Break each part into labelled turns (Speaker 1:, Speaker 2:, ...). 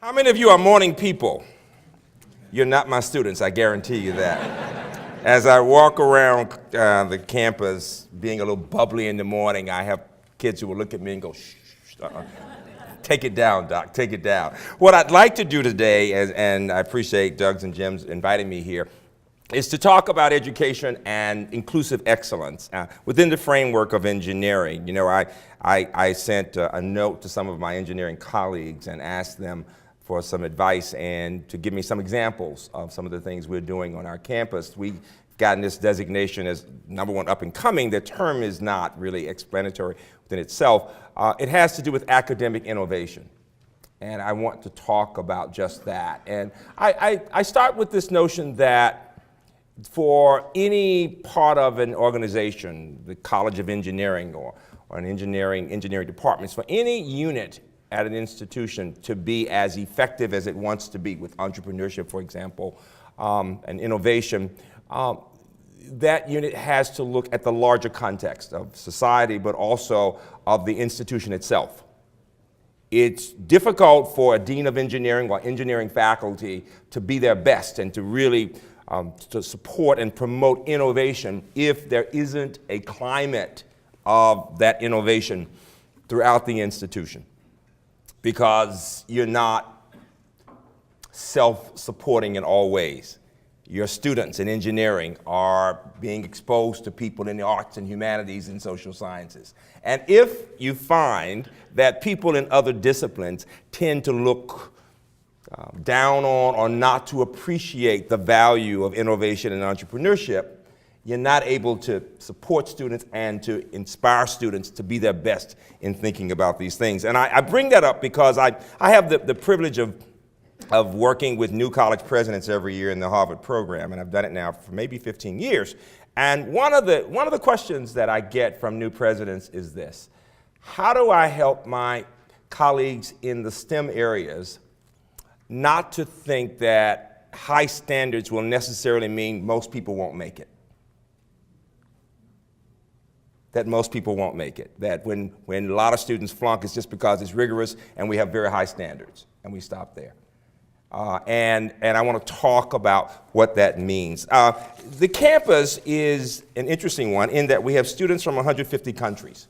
Speaker 1: How many of you are morning people? You're not my students, I guarantee you that. As I walk around the campus, being a little bubbly in the morning, I have kids who will look at me and go, shh, take it down, Doc, take it down. What I'd like to do today, and I appreciate Doug's and Jim's inviting me here, is to talk about education and inclusive excellence within the framework of engineering. You know, I sent a note to some of my engineering colleagues and asked them for some advice and to give me some examples of some of the things we're doing on our campus. We've gotten this designation as #1 up and coming. The term is not really explanatory within itself. It has to do with academic innovation. And I want to talk about just that. And I start with this notion that for any part of an organization, the College of Engineering or an engineering departments, for any unit at an institution to be as effective as it wants to be with entrepreneurship, for example, and innovation, that unit has to look at the larger context of society, but also of the institution itself. It's difficult for a dean of engineering or engineering faculty to be their best and to really to support and promote innovation if there isn't a climate of that innovation throughout the institution, because you're not self-supporting in all ways. Your students in engineering are being exposed to people in the arts and humanities and social sciences. And if you find that people in other disciplines tend to look down on or not to appreciate the value of innovation and entrepreneurship, you're not able to support students and to inspire students to be their best in thinking about these things. And I bring that up because I have the privilege of working with new college presidents every year in the Harvard program, and I've done it now for maybe 15 years. And one of the questions that I get from new presidents is this: how do I help my colleagues in the STEM areas not to think that high standards will necessarily mean most people won't make it? That most people won't make it. That when a lot of students flunk, it's just because it's rigorous and we have very high standards, and we stop there. And I want to talk about what that means. The campus is an interesting one in that we have students from 150 countries.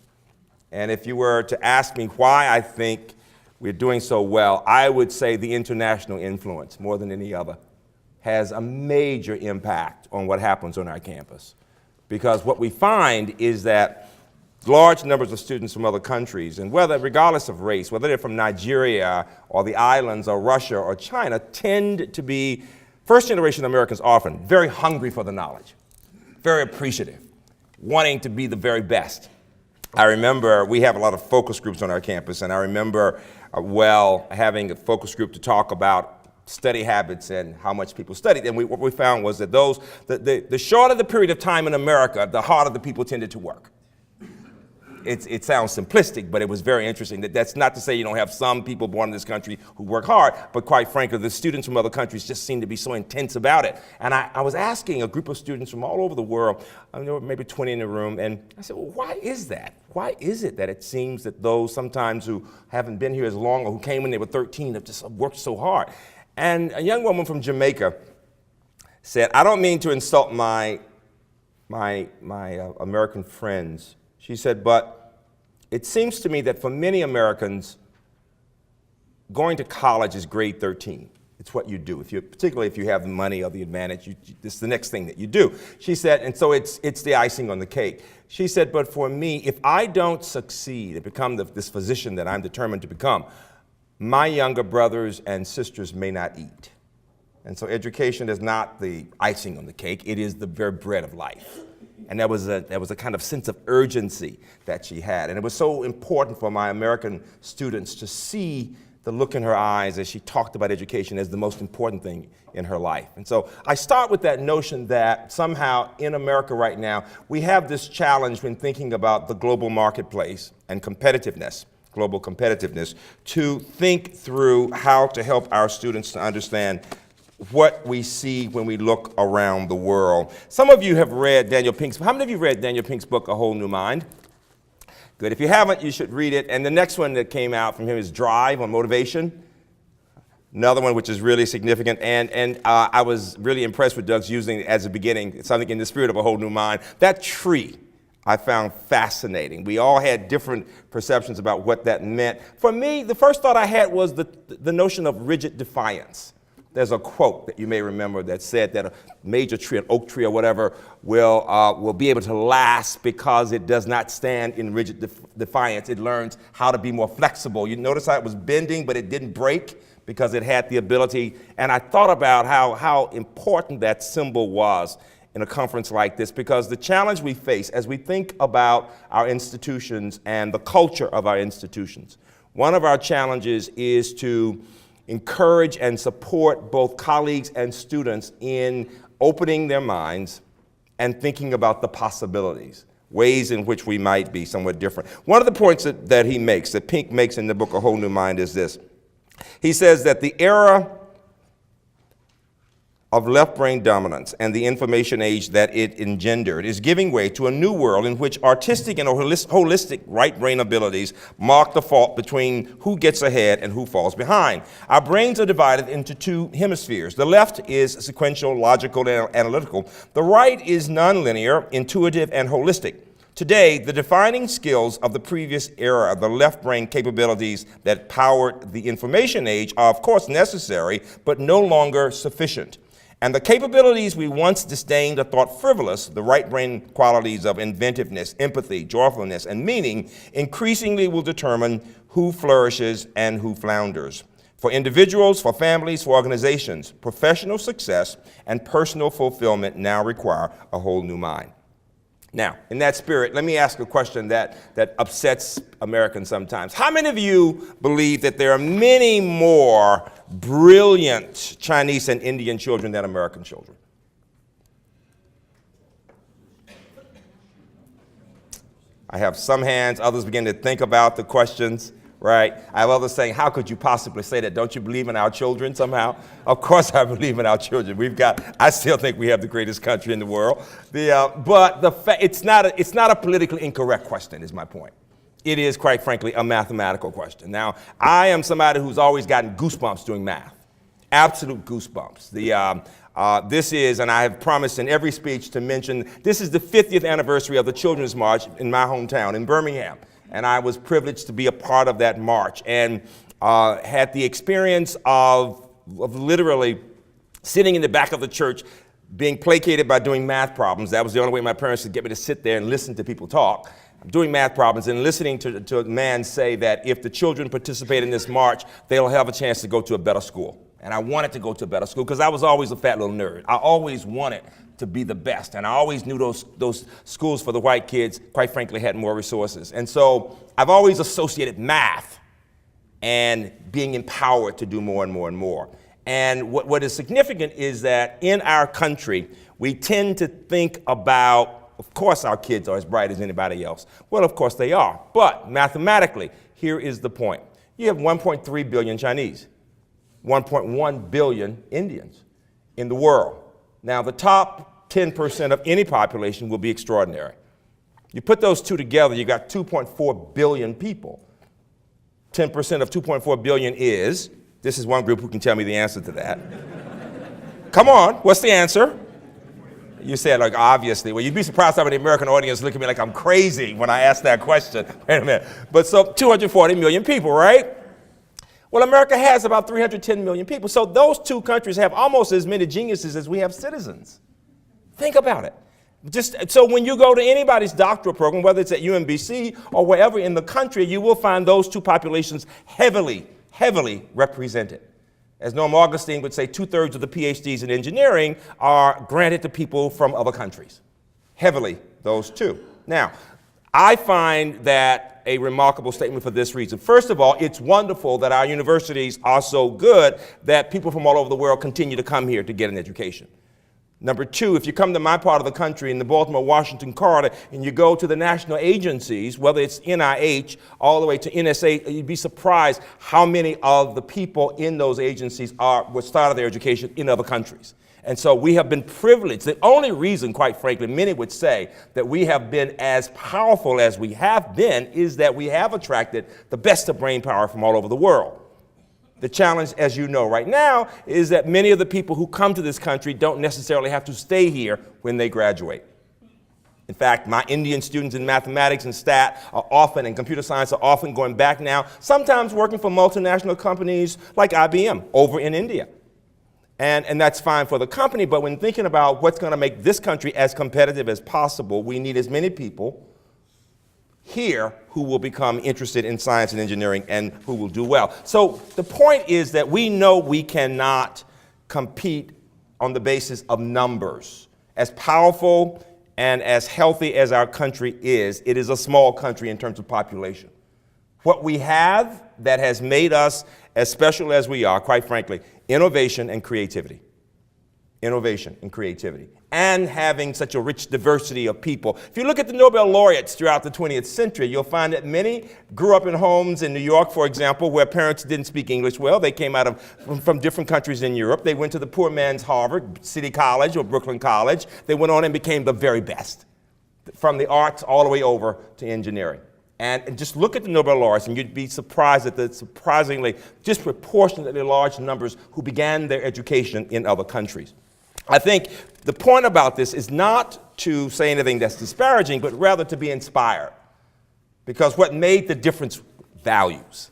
Speaker 1: And if you were to ask me why I think we're doing so well, I would say the international influence, more than any other, has a major impact on what happens on our campus. Because what we find is that large numbers of students from other countries, and regardless of race, whether they're from Nigeria or the islands or Russia or China, tend to be first-generation Americans, often very hungry for the knowledge, very appreciative, wanting to be the very best. I remember we have a lot of focus groups on our campus, and I remember having a focus group to talk about study habits and how much people studied. And what we found was that the shorter the period of time in America, the harder the people tended to work. It sounds simplistic, but it was very interesting. That's not to say you don't have some people born in this country who work hard, but quite frankly, the students from other countries just seem to be so intense about it. And I was asking a group of students from all over the world, there were maybe 20 in the room, and I said, well, why is that? Why is it that it seems that those sometimes who haven't been here as long or who came when they were 13 have just worked so hard? And a young woman from Jamaica said, I don't mean to insult my American friends. She said, but it seems to me that for many Americans, going to college is grade 13. It's what you do. Particularly if you have the money or the advantage, this is the next thing that you do. She said, and so it's the icing on the cake. She said, but for me, if I don't succeed and become this physician that I'm determined to become, my younger brothers and sisters may not eat. And so education is not the icing on the cake, it is the very bread of life. And there was a kind of sense of urgency that she had. And it was so important for my American students to see the look in her eyes as she talked about education as the most important thing in her life. And so I start with that notion that somehow in America right now, we have this challenge when thinking about the global marketplace and competitiveness, global competitiveness, to think through how to help our students to understand what we see when we look around the world. Some of you have read Daniel Pink's, how many of you read Daniel Pink's book, A Whole New Mind? Good. If you haven't, you should read it. And the next one that came out from him is Drive, on motivation. Another one which is really significant, and I was really impressed with Doug's using as a beginning, something in the spirit of a whole new mind. That tree I found fascinating. We all had different perceptions about what that meant. For me, the first thought I had was the notion of rigid defiance. There's a quote that you may remember that said that a major tree, an oak tree or whatever, will be able to last because it does not stand in rigid defiance. It learns how to be more flexible. You notice how it was bending, but it didn't break because it had the ability. And I thought about how important that symbol was in a conference like this, because the challenge we face as we think about our institutions and the culture of our institutions, one of our challenges is to encourage and support both colleagues and students in opening their minds and thinking about the possibilities, ways in which we might be somewhat different. One of the points that he makes, that Pink makes in the book A Whole New Mind, is this. He says that the era of left-brain dominance and the information age that it engendered is giving way to a new world in which artistic and holistic right-brain abilities mark the fault between who gets ahead and who falls behind. Our brains are divided into two hemispheres. The left is sequential, logical, and analytical. The right is nonlinear, intuitive, and holistic. Today, the defining skills of the previous era, the left brain capabilities that powered the information age, are of course necessary, but no longer sufficient. And the capabilities we once disdained or thought frivolous, the right brain qualities of inventiveness, empathy, joyfulness, and meaning, increasingly will determine who flourishes and who flounders. For individuals, for families, for organizations, professional success and personal fulfillment now require a whole new mind. Now, in that spirit, let me ask a question that upsets Americans sometimes. How many of you believe that there are many more brilliant Chinese and Indian children than American children? I have some hands, others begin to think about the questions, right? I have others saying, how could you possibly say that? Don't you believe in our children somehow? Of course I believe in our children. I still think we have the greatest country in the world. But it's not a politically incorrect question, is my point. It is, quite frankly, a mathematical question. Now, I am somebody who's always gotten goosebumps doing math, absolute goosebumps. This is, and I have promised in every speech to mention, this is the 50th anniversary of the Children's March in my hometown, in Birmingham. And I was privileged to be a part of that march and had the experience of literally sitting in the back of the church being placated by doing math problems. That was the only way my parents could get me to sit there and listen to people talk. Doing math problems and listening to a man say that if the children participate in this march, they'll have a chance to go to a better school. And I wanted to go to a better school because I was always a fat little nerd. I always wanted to be the best. And I always knew those schools for the white kids, quite frankly, had more resources. And so I've always associated math and being empowered to do more and more and more. And what is significant is that in our country, we tend to think about, of course our kids are as bright as anybody else. Well, of course they are. But mathematically, here is the point. You have 1.3 billion Chinese, 1.1 billion Indians in the world. Now, the top 10% of any population will be extraordinary. You put those two together, you got 2.4 billion people. 10% of 2.4 billion is, this is one group who can tell me the answer to that. Come on, what's the answer? You said, like, obviously. Well, you'd be surprised how many American audience look at me like I'm crazy when I ask that question. Wait a minute. But so 240 million people, right? Well, America has about 310 million people. So those two countries have almost as many geniuses as we have citizens. Think about it. So when you go to anybody's doctoral program, whether it's at UMBC or wherever in the country, you will find those two populations heavily, heavily represented. As Norm Augustine would say, 2/3 of the PhDs in engineering are granted to people from other countries. Heavily, those two. Now, I find that a remarkable statement for this reason. First of all, it's wonderful that our universities are so good that people from all over the world continue to come here to get an education. Number two, if you come to my part of the country in the Baltimore-Washington corridor and you go to the national agencies, whether it's NIH all the way to NSA, you'd be surprised how many of the people in those agencies started their education in other countries. And so we have been privileged. The only reason, quite frankly, many would say that we have been as powerful as we have been is that we have attracted the best of brain power from all over the world. The challenge, as you know right now, is that many of the people who come to this country don't necessarily have to stay here when they graduate. In fact, my Indian students in mathematics and stat are often, and computer science are often going back now, sometimes working for multinational companies like IBM over in India. And that's fine for the company, but when thinking about what's going to make this country as competitive as possible, we need as many people here who will become interested in science and engineering and who will do well. So the point is that we know we cannot compete on the basis of numbers. As powerful and as healthy as our country is, it is a small country in terms of population. What we have that has made us as special as we are, quite frankly, innovation and creativity. Innovation and creativity. And having such a rich diversity of people. If you look at the Nobel laureates throughout the 20th century, you'll find that many grew up in homes in New York, for example, where parents didn't speak English well. They came from different countries in Europe. They went to the poor man's Harvard, City College, or Brooklyn College. They went on and became the very best, from the arts all the way over to engineering. And just look at the Nobel laureates, and you'd be surprised at the surprisingly disproportionately large numbers who began their education in other countries. I think the point about this is not to say anything that's disparaging, but rather to be inspired. Because what made the difference? Values.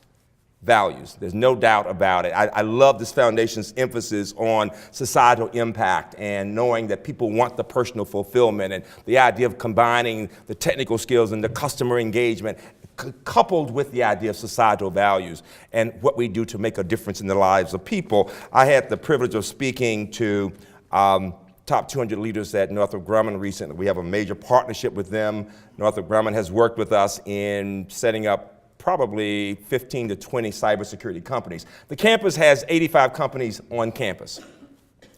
Speaker 1: Values. There's no doubt about it. I love this foundation's emphasis on societal impact and knowing that people want the personal fulfillment and the idea of combining the technical skills and the customer engagement coupled with the idea of societal values and what we do to make a difference in the lives of people. I had the privilege of speaking to top 200 leaders at Northrop Grumman recently. We have a major partnership with them. Northrop Grumman has worked with us in setting up probably 15 to 20 cybersecurity companies. The campus has 85 companies on campus.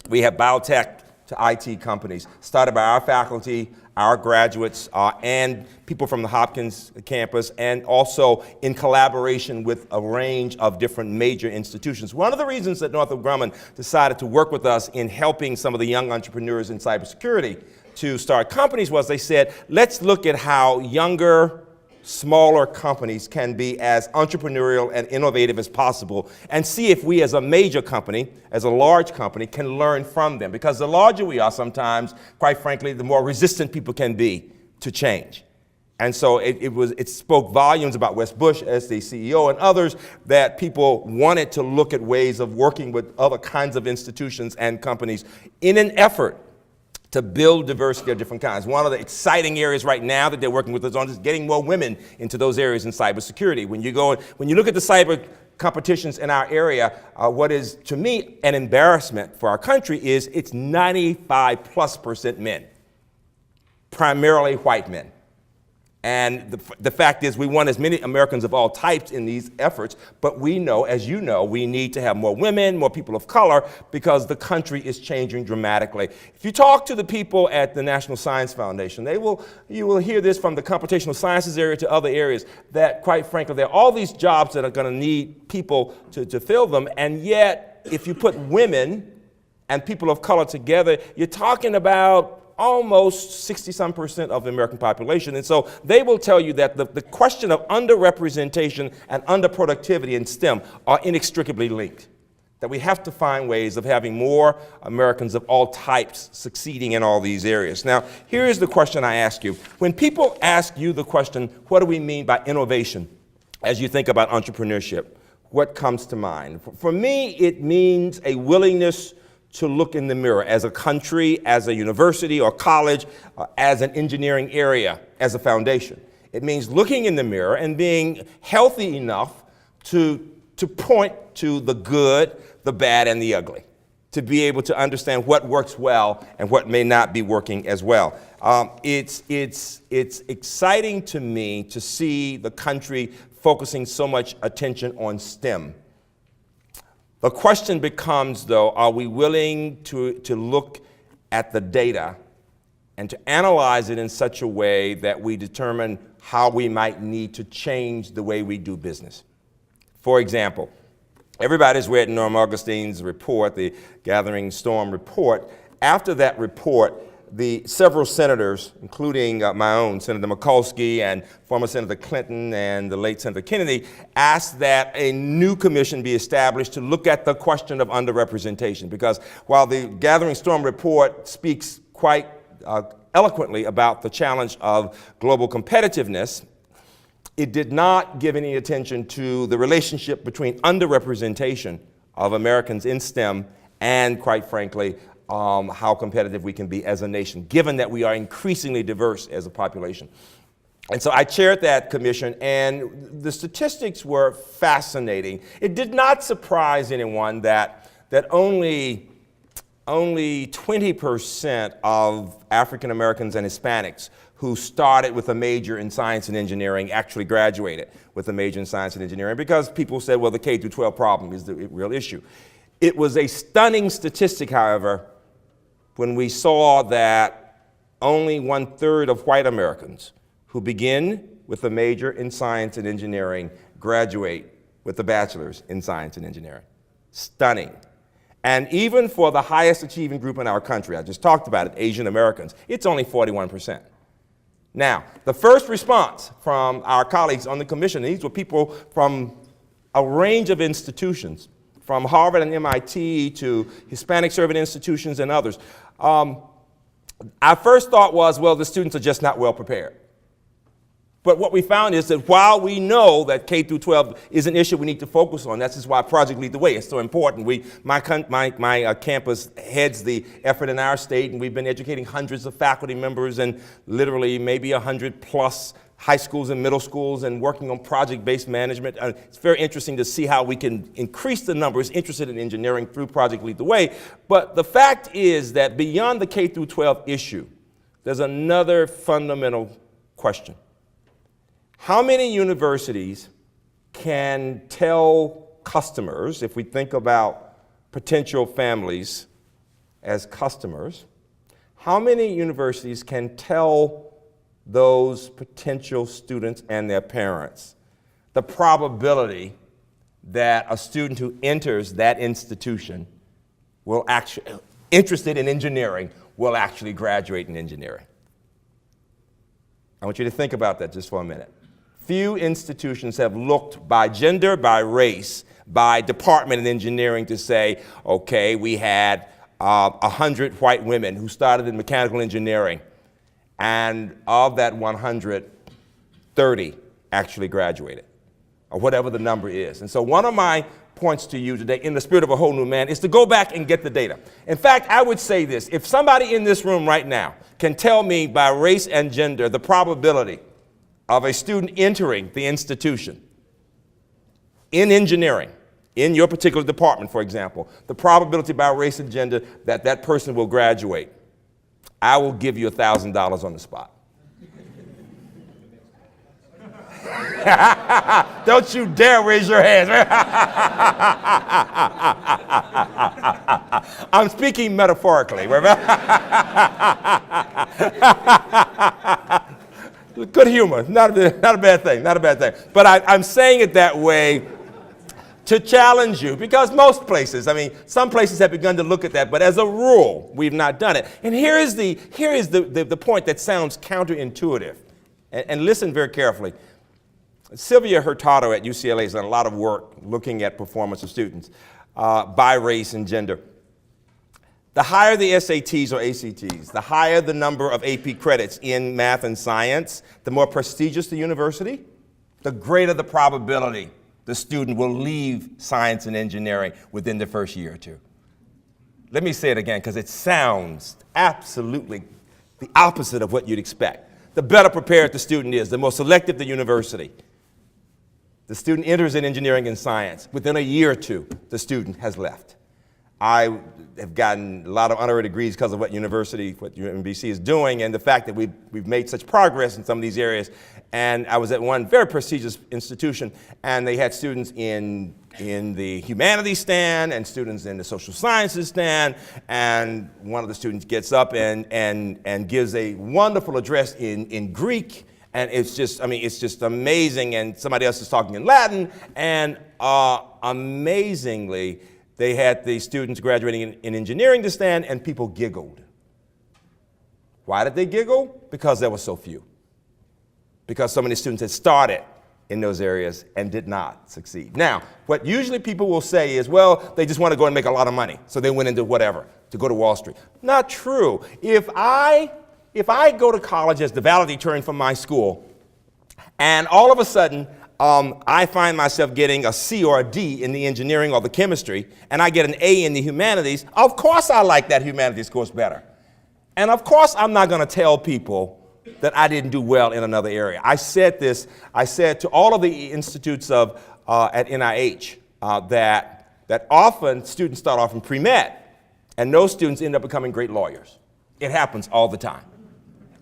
Speaker 1: We have biotech to IT companies started by our faculty, our graduates, and people from the Hopkins campus, and also in collaboration with a range of different major institutions. One of the reasons that Northrop Grumman decided to work with us in helping some of the young entrepreneurs in cybersecurity to start companies was they said, let's look at how younger, smaller companies can be as entrepreneurial and innovative as possible and see if we as a major company, as a large company, can learn from them. Because the larger we are sometimes, quite frankly, the more resistant people can be to change. And so it spoke volumes about Wes Bush as the CEO and others that people wanted to look at ways of working with other kinds of institutions and companies in an effort to build diversity of different kinds. One of the exciting areas right now that they're working with us on is getting more women into those areas in cybersecurity. When you look at the cyber competitions in our area, what is, to me, an embarrassment for our country is it's 95+% men, primarily white men. And the fact is we want as many Americans of all types in these efforts, but we know, as you know, we need to have more women, more people of color, because the country is changing dramatically. If you talk to the people at the National Science Foundation, you will hear this from the computational sciences area to other areas, that quite frankly, there are all these jobs that are going to need people to fill them, and yet if you put women and people of color together, you're talking about almost 60-some% of the American population. And so they will tell you that the question of underrepresentation and underproductivity in STEM are inextricably linked. That we have to find ways of having more Americans of all types succeeding in all these areas. Now, here is the question I ask you. When people ask you the question, what do we mean by innovation, as you think about entrepreneurship, what comes to mind? For me, it means a willingness to look in the mirror as a country, as a university or college, as an engineering area, as a foundation. It means looking in the mirror and being healthy enough to point to the good, the bad, and the ugly, to be able to understand what works well and what may not be working as well. It's exciting to me to see the country focusing so much attention on STEM. The question becomes, though, are we willing to look at the data and to analyze it in such a way that we determine how we might need to change the way we do business? For example, everybody's read Norm Augustine's report, the Gathering Storm report. After that report, the several senators, including my own, Senator Mikulski and former Senator Clinton and the late Senator Kennedy, asked that a new commission be established to look at the question of underrepresentation. Because while the Gathering Storm report speaks quite eloquently about the challenge of global competitiveness, it did not give any attention to the relationship between underrepresentation of Americans in STEM and, quite frankly, how competitive we can be as a nation, given that we are increasingly diverse as a population. And so I chaired that commission, and the statistics were fascinating. It did not surprise anyone that only 20% of African Americans and Hispanics who started with a major in science and engineering actually graduated with a major in science and engineering, because people said, well, the K through 12 problem is the real issue. It was a stunning statistic, however, when we saw that only 1/3 of white Americans who begin with a major in science and engineering graduate with a bachelor's in science and engineering. Stunning. And even for the highest achieving group in our country, I just talked about it, Asian Americans, it's only 41%. Now, the first response from our colleagues on the commission, these were people from a range of institutions, from Harvard and MIT to Hispanic serving institutions and others. Our first thought was, well, the students are just not well prepared. But what we found is that while we know that K through 12 is an issue we need to focus on, that's just why Project Lead the Way is so important. My campus heads the effort in our state, and we've been educating hundreds of faculty members and literally maybe 100+ high schools and middle schools, and working on project-based management. It's very interesting to see how we can increase the numbers interested in engineering through Project Lead the Way. But the fact is that beyond the K through 12 issue, there's another fundamental question. How many universities can tell customers, if we think about potential families as customers, how many universities can tell those potential students and their parents the probability that a student who enters that institution will actually, interested in engineering, will actually graduate in engineering? I want you to think about that just for a minute. Few institutions have looked by gender, by race, by department in engineering to say, okay, we had 100 white women who started in mechanical engineering, and of that 100, 30 actually graduated, or whatever the number is. And so one of my points to you today, in the spirit of a whole new man, is to go back and get the data. In fact, I would say this: if somebody in this room right now can tell me by race and gender the probability of a student entering the institution in engineering, in your particular department, for example, the probability by race and gender that that person will graduate, I will give you $1,000 on the spot. Don't you dare raise your hands. I'm speaking metaphorically. Good humor, not a bad thing, not a bad thing. But I'm saying it that way to challenge you, because most places, I mean, some places have begun to look at that, but as a rule, we've not done it. And here is the point that sounds counterintuitive. And listen very carefully. Sylvia Hurtado at UCLA has done a lot of work looking at performance of students by race and gender. The higher the SATs or ACTs, the higher the number of AP credits in math and science, the more prestigious the university, the greater the probability the student will leave science and engineering within the first year or two. Let me say it again, because it sounds absolutely the opposite of what you'd expect. The better prepared the student is, the more selective the university. The student enters in engineering and science. Within a year or two, the student has left. I have gotten a lot of honorary degrees because of what UMBC is doing, and the fact that we've made such progress in some of these areas. And I was at one very prestigious institution, and they had students in the humanities stand and students in the social sciences stand, and one of the students gets up and gives a wonderful address in Greek, and it's just amazing, and somebody else is talking in Latin, and amazingly, they had the students graduating in engineering to stand, and people giggled. Why did they giggle? Because there were so few. Because so many students had started in those areas and did not succeed. Now, what usually people will say is, well, they just want to go and make a lot of money, so they went into whatever, to go to Wall Street. Not true. If I go to college as the valedictorian from my school, and all of a sudden, I find myself getting a C or a D in the engineering or the chemistry, and I get an A in the humanities, of course I like that humanities course better. And of course I'm not going to tell people that I didn't do well in another area. I said to all of the institutes at NIH that often students start off in pre-med, and those students end up becoming great lawyers. It happens all the time.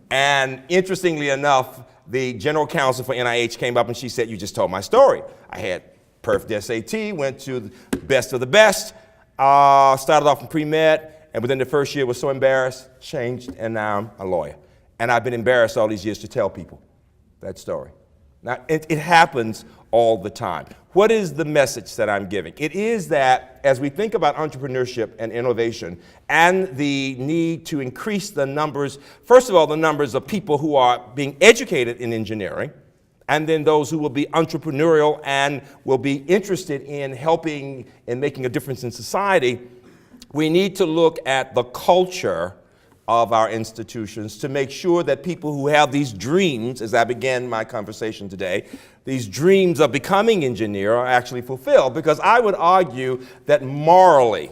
Speaker 1: And interestingly enough, the general counsel for NIH came up and she said, you just told my story. I had perfect SAT, went to the best of the best, started off in pre-med, and within the first year was so embarrassed, changed, and now I'm a lawyer. And I've been embarrassed all these years to tell people that story. Now, it happens all the time. What is the message that I'm giving? It is that as we think about entrepreneurship and innovation and the need to increase the numbers, first of all, the numbers of people who are being educated in engineering, and then those who will be entrepreneurial and will be interested in helping and making a difference in society, we need to look at the culture of our institutions to make sure that people who have these dreams, as I began my conversation today, these dreams of becoming engineer are actually fulfilled. Because I would argue that morally,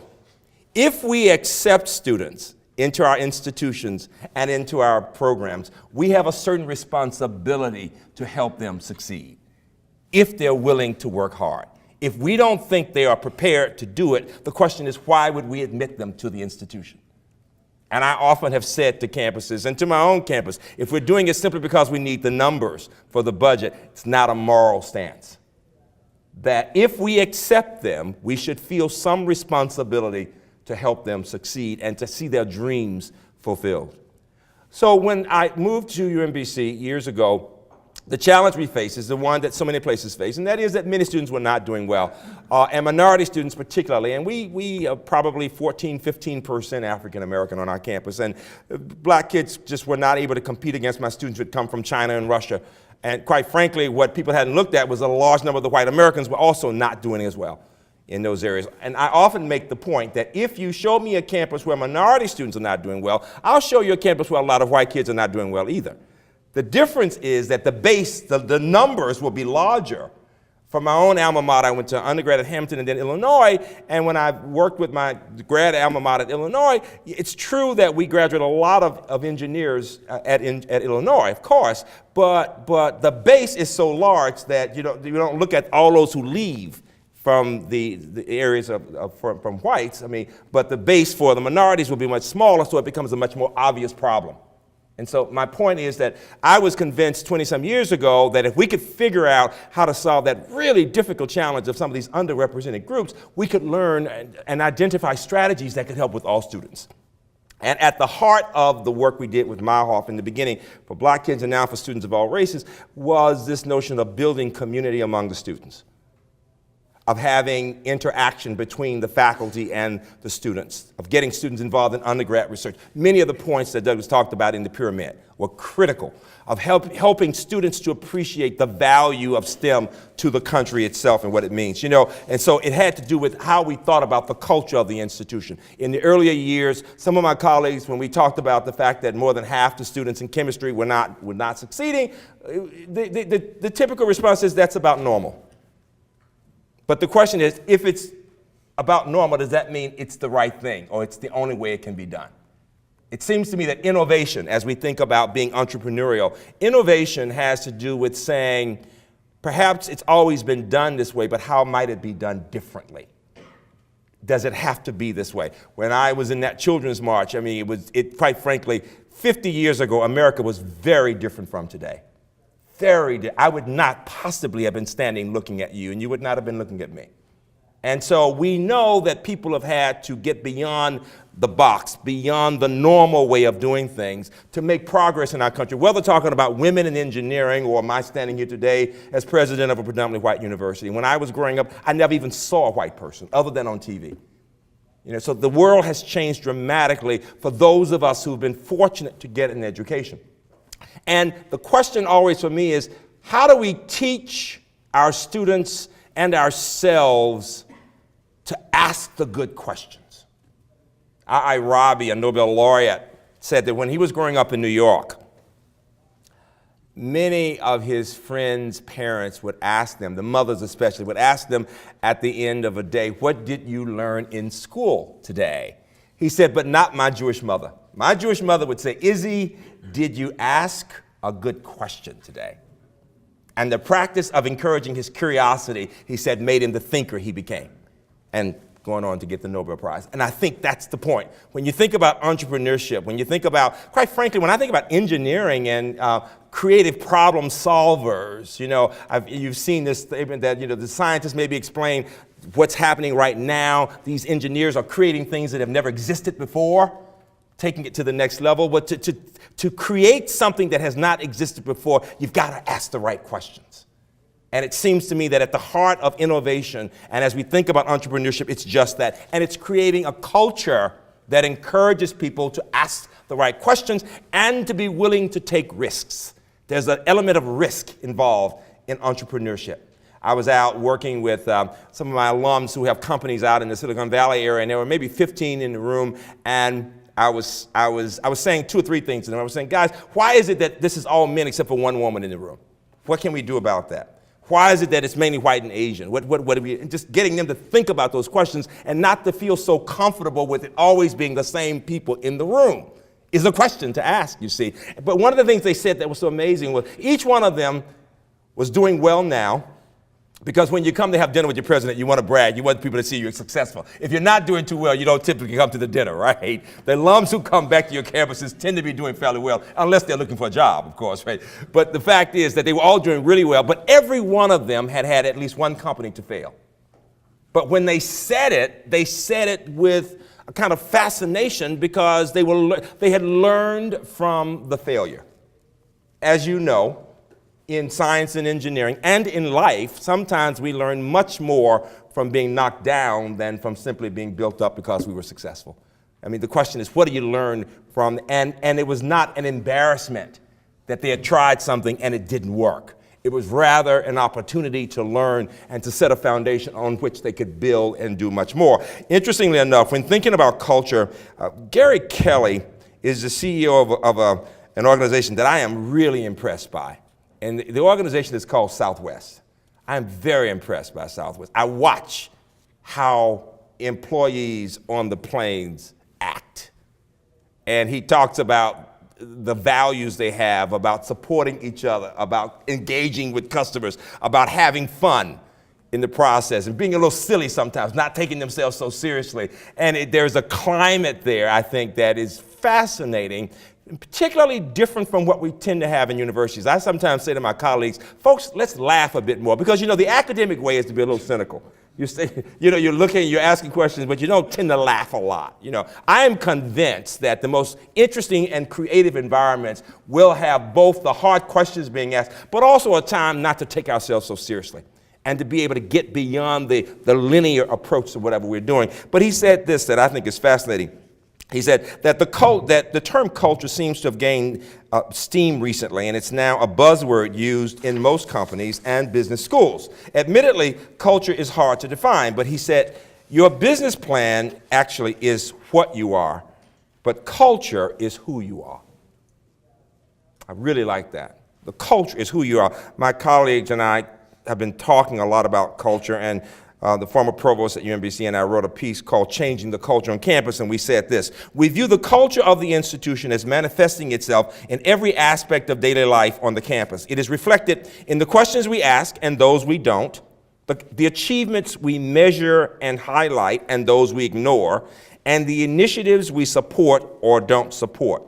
Speaker 1: if we accept students into our institutions and into our programs, we have a certain responsibility to help them succeed if they're willing to work hard. If we don't think they are prepared to do it, the question is, why would we admit them to the institution? And I often have said to campuses and to my own campus, if we're doing it simply because we need the numbers for the budget, it's not a moral stance. That if we accept them, we should feel some responsibility to help them succeed and to see their dreams fulfilled. So when I moved to UMBC years ago, the challenge we face is the one that so many places face, and that is that many students were not doing well, and minority students particularly. And we are probably 15% African American on our campus, and black kids just were not able to compete against my students who had come from China and Russia. And quite frankly, what people hadn't looked at was a large number of the white Americans were also not doing as well in those areas. And I often make the point that if you show me a campus where minority students are not doing well, I'll show you a campus where a lot of white kids are not doing well either. The difference is that the base, the numbers will be larger. For my own alma mater, I went to undergrad at Hampton and then Illinois, and when I worked with my grad alma mater at Illinois, it's true that we graduate a lot of engineers at Illinois, of course, but the base is so large that you don't look at all those who leave from the areas from whites, but the base for the minorities will be much smaller, so it becomes a much more obvious problem. And so my point is that I was convinced 20-some years ago that if we could figure out how to solve that really difficult challenge of some of these underrepresented groups, we could learn and identify strategies that could help with all students. And at the heart of the work we did with Meyerhoff in the beginning for black kids and now for students of all races was this notion of building community among the students, of having interaction between the faculty and the students, of getting students involved in undergrad research. Many of the points that Douglas talked about in the pyramid were critical, of helping students to appreciate the value of STEM to the country itself and what it means. And so it had to do with how we thought about the culture of the institution. In the earlier years, some of my colleagues, when we talked about the fact that more than half the students in chemistry were not succeeding, the typical response is that's about normal. But the question is, if it's about normal, does that mean it's the right thing or it's the only way it can be done? It seems to me that innovation, as we think about being entrepreneurial, innovation has to do with saying, perhaps it's always been done this way, but how might it be done differently? Does it have to be this way? When I was in that children's march, quite frankly, 50 years ago, America was very different from today. I would not possibly have been standing looking at you, and you would not have been looking at me. And so we know that people have had to get beyond the box, beyond the normal way of doing things to make progress in our country, whether talking about women in engineering or my standing here today as president of a predominantly white university. When I was growing up, I never even saw a white person other than on TV. So the world has changed dramatically for those of us who've been fortunate to get an education. And the question always for me is, how do we teach our students and ourselves to ask the good questions? Rabi, a Nobel laureate, said that when he was growing up in New York, many of his friends' parents would ask them, the mothers especially, would ask them at the end of a day, what did you learn in school today? He said, but not my Jewish mother. My Jewish mother would say, Izzy, did you ask a good question today? And the practice of encouraging his curiosity, he said, made him the thinker he became, and going on to get the Nobel Prize. And I think that's the point. When you think about entrepreneurship, when you think about, quite frankly, when I think about engineering and creative problem solvers, you've seen this statement that, the scientists maybe explain what's happening right now. These engineers are creating things that have never existed before, taking it to the next level. But to create something that has not existed before, you've got to ask the right questions. And it seems to me that at the heart of innovation, and as we think about entrepreneurship, it's just that. And it's creating a culture that encourages people to ask the right questions and to be willing to take risks. There's an element of risk involved in entrepreneurship. I was out working with some of my alums who have companies out in the Silicon Valley area, and there were maybe 15 in the room, and I was saying 2 or 3 things to them. I was saying, guys, why is it that this is all men except for one woman in the room? What can we do about that? Why is it that it's mainly white and Asian? What do we, just getting them to think about those questions and not to feel so comfortable with it always being the same people in the room is a question to ask, you see. But one of the things they said that was so amazing was each one of them was doing well now, because when you come to have dinner with your president, you want to brag. You want people to see you're successful. If you're not doing too well, you don't typically come to the dinner, right? The alums who come back to your campuses tend to be doing fairly well, unless they're looking for a job, of course, right? But the fact is that they were all doing really well, but every one of them had had at least one company to fail. But when they said it with a kind of fascination, because they had learned from the failure. As you know, in science and engineering and in life, sometimes we learn much more from being knocked down than from simply being built up because we were successful. I mean, the question is, what do you learn from? And it was not an embarrassment that they had tried something and it didn't work. It was rather an opportunity to learn and to set a foundation on which they could build and do much more. Interestingly enough, when thinking about culture, Gary Kelly is the CEO of an organization that I am really impressed by. And the organization is called Southwest. I'm very impressed by Southwest. I watch how employees on the planes act. And he talks about the values they have, about supporting each other, about engaging with customers, about having fun in the process and being a little silly sometimes, not taking themselves so seriously. And there's a climate there, I think, that is fascinating, particularly different from what we tend to have in universities. I sometimes say to my colleagues, folks, let's laugh a bit more, because the academic way is to be a little cynical. You say, you're looking, you're asking questions, but you don't tend to laugh a lot. I am convinced that the most interesting and creative environments will have both the hard questions being asked, but also a time not to take ourselves so seriously and to be able to get beyond the linear approach to whatever we're doing. But he said this that I think is fascinating. He said that the term culture seems to have gained steam recently, and it's now a buzzword used in most companies and business schools. Admittedly, culture is hard to define, but he said, your business plan actually is what you are, but culture is who you are. I really like that. The culture is who you are. My colleagues and I have been talking a lot about culture, and the former provost at UMBC and I wrote a piece called Changing the Culture on Campus, and we said this: we view the culture of the institution as manifesting itself in every aspect of daily life on the campus. It is reflected in the questions we ask and those we don't, the achievements we measure and highlight and those we ignore, and the initiatives we support or don't support.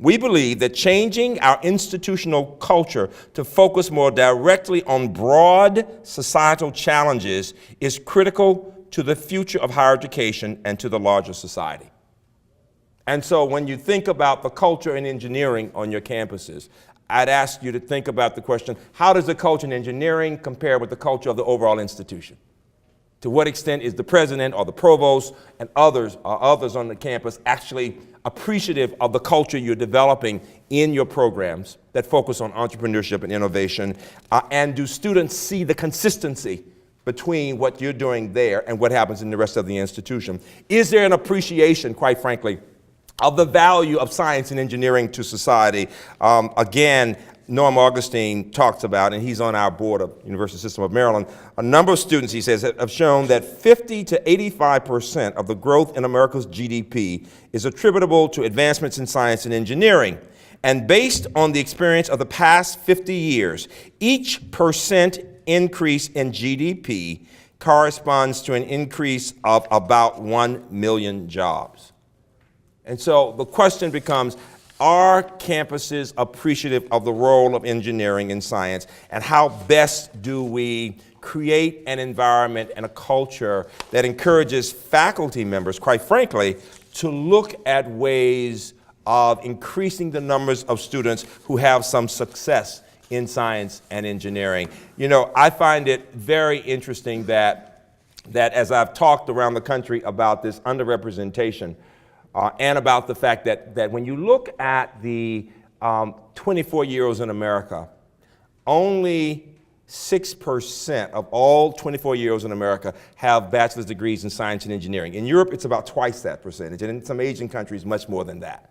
Speaker 1: We believe that changing our institutional culture to focus more directly on broad societal challenges is critical to the future of higher education and to the larger society. And so when you think about the culture in engineering on your campuses, I'd ask you to think about the question, how does the culture in engineering compare with the culture of the overall institution? To what extent is the president or the provost and others on the campus actually appreciative of the culture you're developing in your programs that focus on entrepreneurship and innovation? And do students see the consistency between what you're doing there and what happens in the rest of the institution? Is there an appreciation, quite frankly, of the value of science and engineering to society? Again, Norm Augustine talks about, and he's on our board of University System of Maryland, a number of students, he says, have shown that 50 to 85% of the growth in America's GDP is attributable to advancements in science and engineering. And based on the experience of the past 50 years, each percent increase in GDP corresponds to an increase of about 1 million jobs. And so the question becomes, are campuses appreciative of the role of engineering and science, and how best do we create an environment and a culture that encourages faculty members, quite frankly, to look at ways of increasing the numbers of students who have some success in science and engineering? You know, I find it very interesting that as I've talked around the country about this underrepresentation, and about the fact that when you look at the 24-year-olds in America, only 6% of all 24-year-olds in America have bachelor's degrees in science and engineering. In Europe, it's about twice that percentage, and in some Asian countries, much more than that.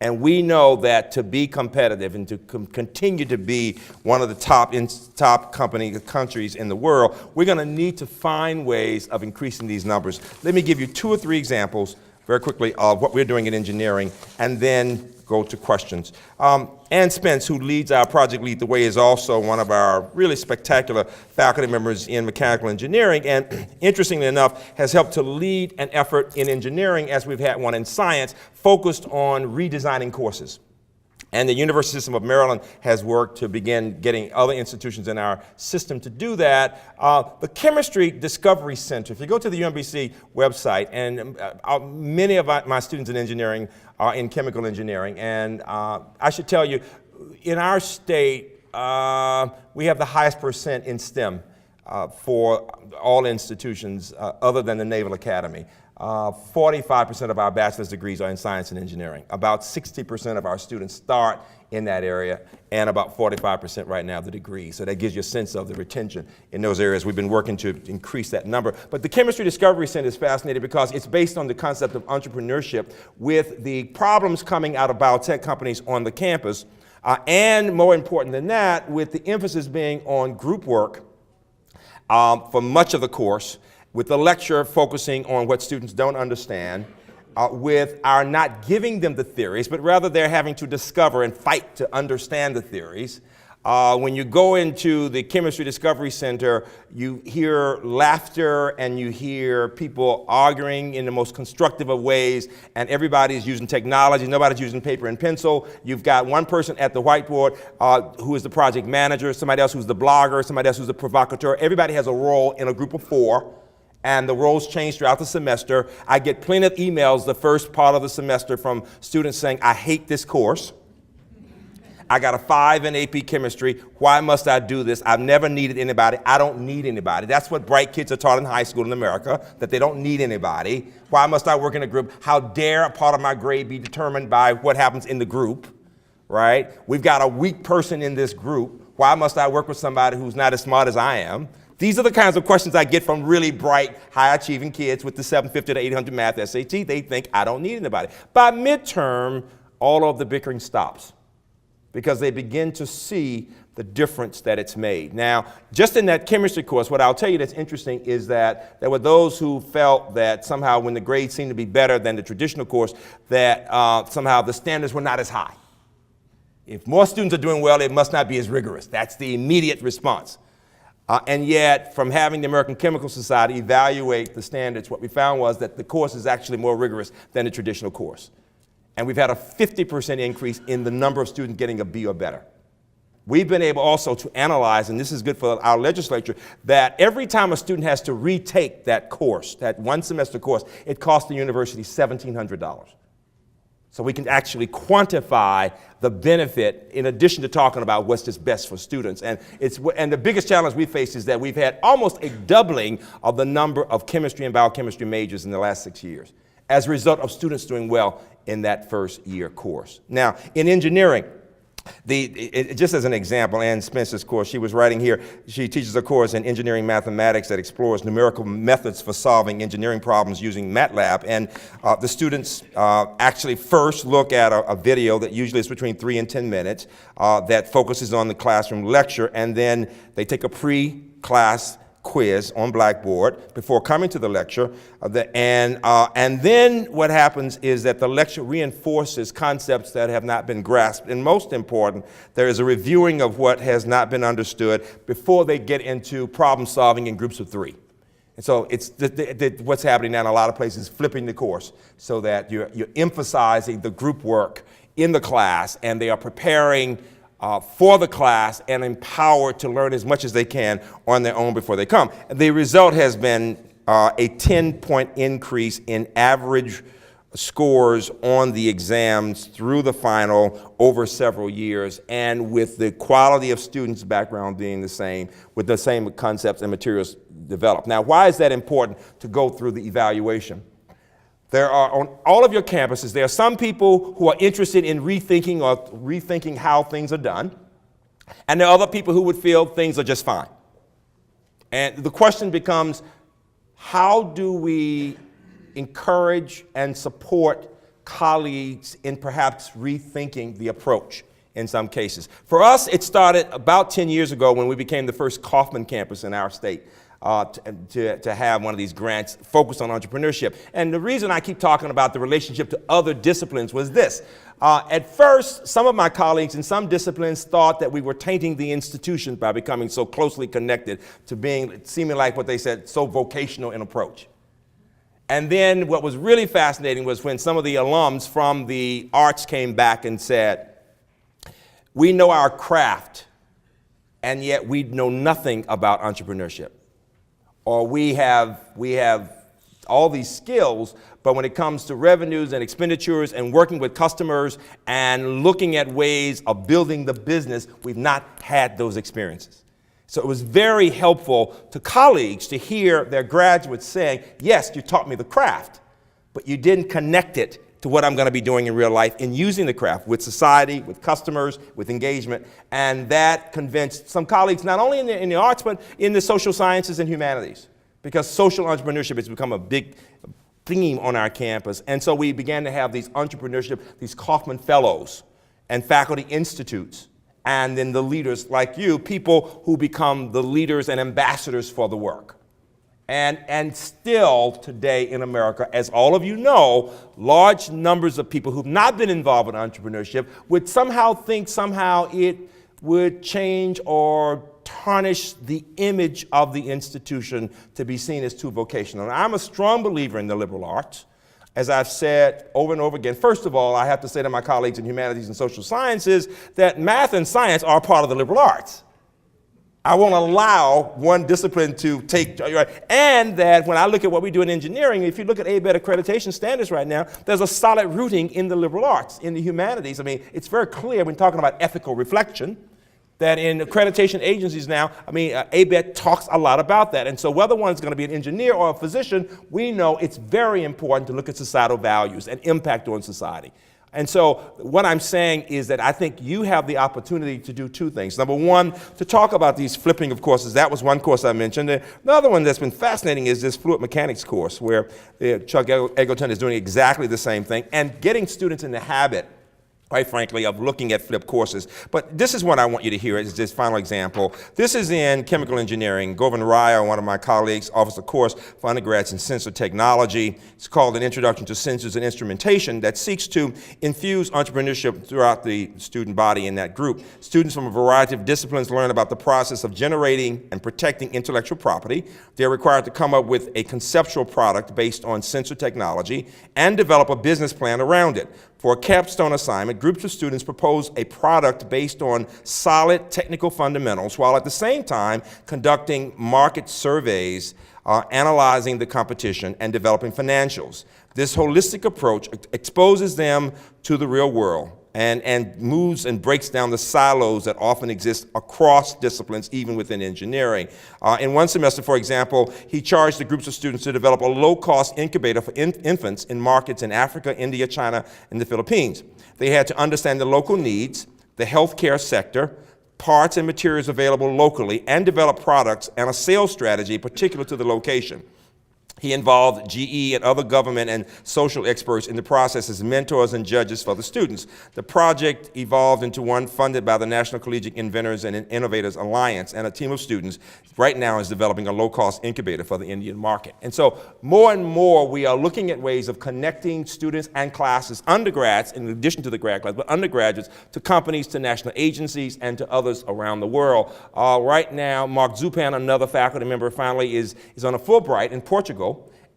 Speaker 1: And we know that to be competitive and to continue to be one of the top countries in the world, we're going to need to find ways of increasing these numbers. Let me give you 2 or 3 examples very quickly of what we're doing in engineering, and then go to questions. Ann Spence, who leads our Project Lead the Way, is also one of our really spectacular faculty members in mechanical engineering, and interestingly enough, has helped to lead an effort in engineering, as we've had one in science, focused on redesigning courses. And the University System of Maryland has worked to begin getting other institutions in our system to do that. The Chemistry Discovery Center, if you go to the UMBC website, and many of my students in engineering are in chemical engineering, and I should tell you, in our state, we have the highest percent in STEM for all institutions other than the Naval Academy. 45% of our bachelor's degrees are in science and engineering. About 60% of our students start in that area, and about 45% right now the degree. So that gives you a sense of the retention in those areas. We've been working to increase that number. But the Chemistry Discovery Center is fascinating because it's based on the concept of entrepreneurship, with the problems coming out of biotech companies on the campus, and more important than that, with the emphasis being on group work for much of the course, with the lecture focusing on what students don't understand, with our not giving them the theories, but rather they're having to discover and fight to understand the theories. When you go into the Chemistry Discovery Center, you hear laughter and you hear people arguing in the most constructive of ways, and everybody's using technology. Nobody's using paper and pencil. You've got one person at the whiteboard who is the project manager, somebody else who's the blogger, somebody else who's the provocateur. Everybody has a role in a group of 4. And the roles change throughout the semester. I get plenty of emails the first part of the semester from students saying, I hate this course. I got a 5 in AP chemistry. Why must I do this? I've never needed anybody. I don't need anybody. That's what bright kids are taught in high school in America, that they don't need anybody. Why must I work in a group? How dare a part of my grade be determined by what happens in the group, right? We've got a weak person in this group. Why must I work with somebody who's not as smart as I am? These are the kinds of questions I get from really bright, high-achieving kids with the 750 to 800 math SAT. They think, I don't need anybody. By midterm, all of the bickering stops because they begin to see the difference that it's made. Now, just in that chemistry course, what I'll tell you that's interesting is that there were those who felt that somehow when the grades seemed to be better than the traditional course, that somehow the standards were not as high. If more students are doing well, it must not be as rigorous. That's the immediate response. And yet, from having the American Chemical Society evaluate the standards, what we found was that the course is actually more rigorous than the traditional course. And we've had a 50% increase in the number of students getting a B or better. We've been able also to analyze, and this is good for our legislature, that every time a student has to retake that course, that 1 semester course, it costs the university $1,700. So we can actually quantify the benefit in addition to talking about what's just best for students. And the biggest challenge we face is that we've had almost a doubling of the number of chemistry and biochemistry majors in the last 6 years as a result of students doing well in that first year course. Now, in engineering, just as an example, Ann Spencer's course, she was writing here, she teaches a course in engineering mathematics that explores numerical methods for solving engineering problems using MATLAB. And the students actually first look at a video that usually is between 3 and 10 minutes that focuses on the classroom lecture, and then they take a pre-class quiz on Blackboard before coming to the lecture. And then what happens is that the lecture reinforces concepts that have not been grasped. And most important, there is a reviewing of what has not been understood before they get into problem solving in groups of 3. And so it's what's happening now in a lot of places, flipping the course so that you're emphasizing the group work in the class, and they are preparing for the class and empowered to learn as much as they can on their own before they come. The result has been a 10-point increase in average scores on the exams through the final over several years, and with the quality of students' background being the same, with the same concepts and materials developed. Now, why is that important to go through the evaluation? There are, on all of your campuses, there are some people who are interested in rethinking how things are done, and there are other people who would feel things are just fine. And the question becomes, how do we encourage and support colleagues in perhaps rethinking the approach in some cases? For us, it started about 10 years ago when we became the first Kauffman campus in our state. To have one of these grants focused on entrepreneurship. And the reason I keep talking about the relationship to other disciplines was this. At first, some of my colleagues in some disciplines thought that we were tainting the institution by becoming so closely connected to being, seeming like what they said, so vocational in approach. And then what was really fascinating was when some of the alums from the arts came back and said, we know our craft, and yet we know nothing about entrepreneurship. Or we have all these skills, but when it comes to revenues and expenditures and working with customers and looking at ways of building the business, we've not had those experiences. So it was very helpful to colleagues to hear their graduates saying, yes, you taught me the craft, but you didn't connect it to what I'm going to be doing in real life in using the craft with society, with customers, with engagement. And that convinced some colleagues, not only in the arts, but in the social sciences and humanities, because social entrepreneurship has become a big theme on our campus. And so we began to have these entrepreneurship, these Kauffman Fellows and faculty institutes, and then the leaders like you, people who become the leaders and ambassadors for the work. And still today in America, as all of you know, large numbers of people who've not been involved in entrepreneurship would somehow think it would change or tarnish the image of the institution to be seen as too vocational. And I'm a strong believer in the liberal arts. As I've said over and over again, first of all, I have to say to my colleagues in humanities and social sciences that math and science are part of the liberal arts. I won't allow one discipline to take, and that when I look at what we do in engineering, if you look at ABET accreditation standards right now, there's a solid rooting in the liberal arts, in the humanities. I mean, it's very clear when talking about ethical reflection that in accreditation agencies now, ABET talks a lot about that. And so whether one's going to be an engineer or a physician, we know it's very important to look at societal values and impact on society. And so what I'm saying is that I think you have the opportunity to do two things. Number one, to talk about these flipping of courses. That was one course I mentioned. The other one that's been fascinating is this fluid mechanics course, where Chuck Eggleton is doing exactly the same thing and getting students in the habit, quite frankly, of looking at flipped courses. But this is what I want you to hear as this final example. This is in chemical engineering. Govind Raya, one of my colleagues, offers a course for undergrads in sensor technology. It's called An Introduction to Sensors and Instrumentation that seeks to infuse entrepreneurship throughout the student body in that group. Students from a variety of disciplines learn about the process of generating and protecting intellectual property. They're required to come up with a conceptual product based on sensor technology and develop a business plan around it. For a capstone assignment, groups of students propose a product based on solid technical fundamentals while at the same time conducting market surveys analyzing the competition, and developing financials. This holistic approach exposes them to the real world and moves and breaks down the silos that often exist across disciplines, even within engineering. In one semester, for example, he charged the groups of students to develop a low-cost incubator for infants in markets in Africa, India, China, and the Philippines. They had to understand the local needs, the healthcare sector, parts and materials available locally, and develop products and a sales strategy particular to the location. He involved GE and other government and social experts in the process as mentors and judges for the students. The project evolved into one funded by the National Collegiate Inventors and Innovators Alliance, and a team of students right now is developing a low-cost incubator for the Indian market. And so more and more we are looking at ways of connecting students and classes, undergrads in addition to the grad class, but undergraduates, to companies, to national agencies, and to others around the world. Right now, Mark Zupan, another faculty member, finally is on a Fulbright in Portugal,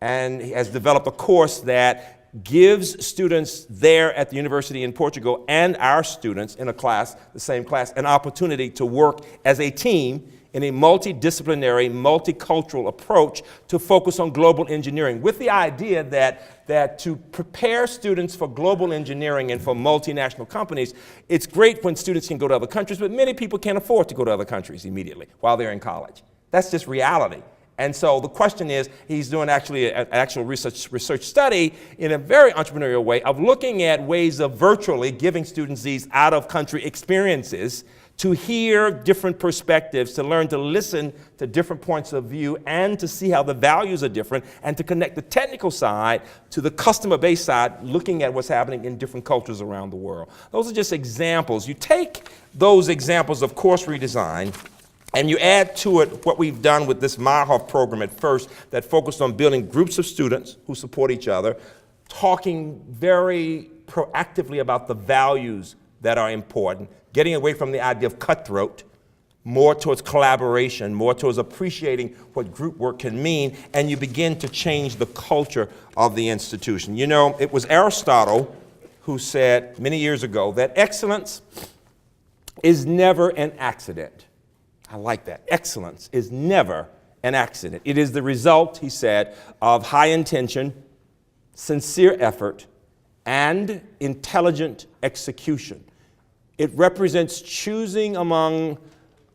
Speaker 1: and he has developed a course that gives students there at the university in Portugal and our students in a class, the same class, an opportunity to work as a team in a multidisciplinary, multicultural approach to focus on global engineering, with the idea that to prepare students for global engineering and for multinational companies, it's great when students can go to other countries, but many people can't afford to go to other countries immediately while they're in college. That's just reality. And so the question is, he's doing actually an actual research study in a very entrepreneurial way of looking at ways of virtually giving students these out-of-country experiences to hear different perspectives, to learn to listen to different points of view, and to see how the values are different, and to connect the technical side to the customer-based side, looking at what's happening in different cultures around the world. Those are just examples. You take those examples of course redesign, and you add to it what we've done with this Meyerhoff program at first that focused on building groups of students who support each other, talking very proactively about the values that are important, getting away from the idea of cutthroat, more towards collaboration, more towards appreciating what group work can mean, and you begin to change the culture of the institution. You know, it was Aristotle who said many years ago that excellence is never an accident. I like that. Excellence is never an accident. It is the result, he said, of high intention, sincere effort, and intelligent execution. It represents choosing among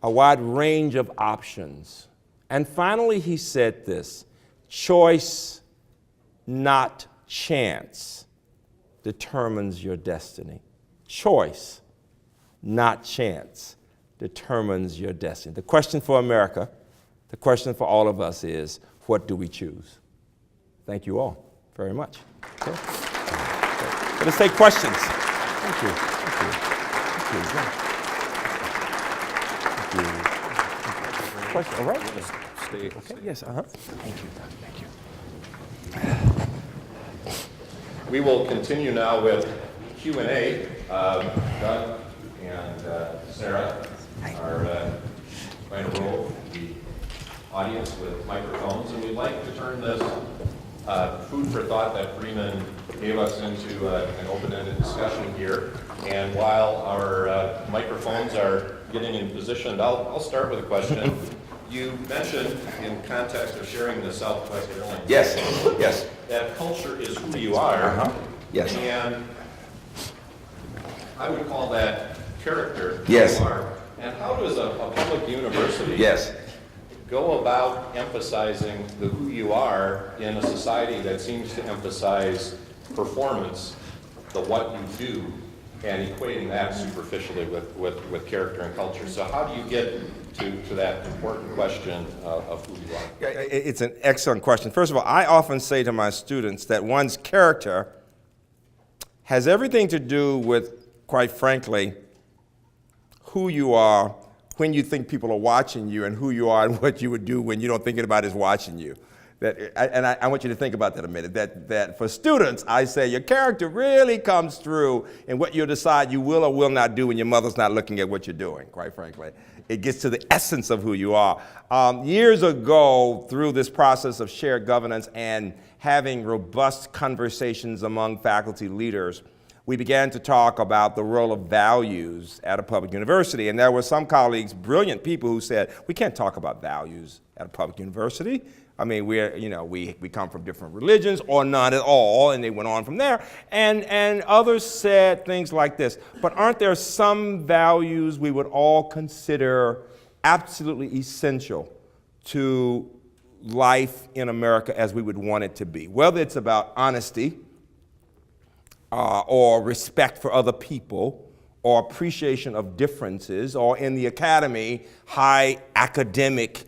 Speaker 1: a wide range of options. And finally, he said this: choice, not chance, determines your destiny. Choice, not chance, determines your destiny. The question for America, the question for all of us is, what do we choose? Thank you all very much. Okay. Let's take questions. Thank you. Thank you. Thank you. Thank you. Question, all right?
Speaker 2: Stay.
Speaker 1: Okay, yes, Thank you, Doug. Thank you.
Speaker 2: We will continue now with Q&A. Doug and Sarah are going to roll the audience with microphones, and we'd like to turn this food for thought that Freeman gave us into an open-ended discussion here. And while our microphones are getting in position, I'll start with a question. You mentioned, in context of sharing the Southwest Airlines,
Speaker 1: Yes.
Speaker 2: that culture is who you are.
Speaker 1: Yes.
Speaker 2: And I would call that character.
Speaker 1: Yes.
Speaker 2: Who you are. And how does a public university
Speaker 1: Yes.
Speaker 2: go about emphasizing the who you are in a society that seems to emphasize performance, the what you do, and equating that superficially with character and culture? So how do you get to that important question of who you are?
Speaker 1: It's an excellent question. First of all, I often say to my students that one's character has everything to do with, quite frankly, who you are when you think people are watching you, and who you are and what you would do when you don't think anybody is watching you. I want you to think about that a minute. That for students, I say your character really comes through in what you decide you will or will not do when your mother's not looking at what you're doing, quite frankly. It gets to the essence of who you are. Years ago, through this process of shared governance and having robust conversations among faculty leaders, we began to talk about the role of values at a public university. And there were some colleagues, brilliant people, who said, we can't talk about values at a public university. I mean, we come from different religions or not at all, and they went on from there. And others said things like this, but aren't there some values we would all consider absolutely essential to life in America as we would want it to be? Whether it's about honesty, or respect for other people, or appreciation of differences, or in the academy, high academic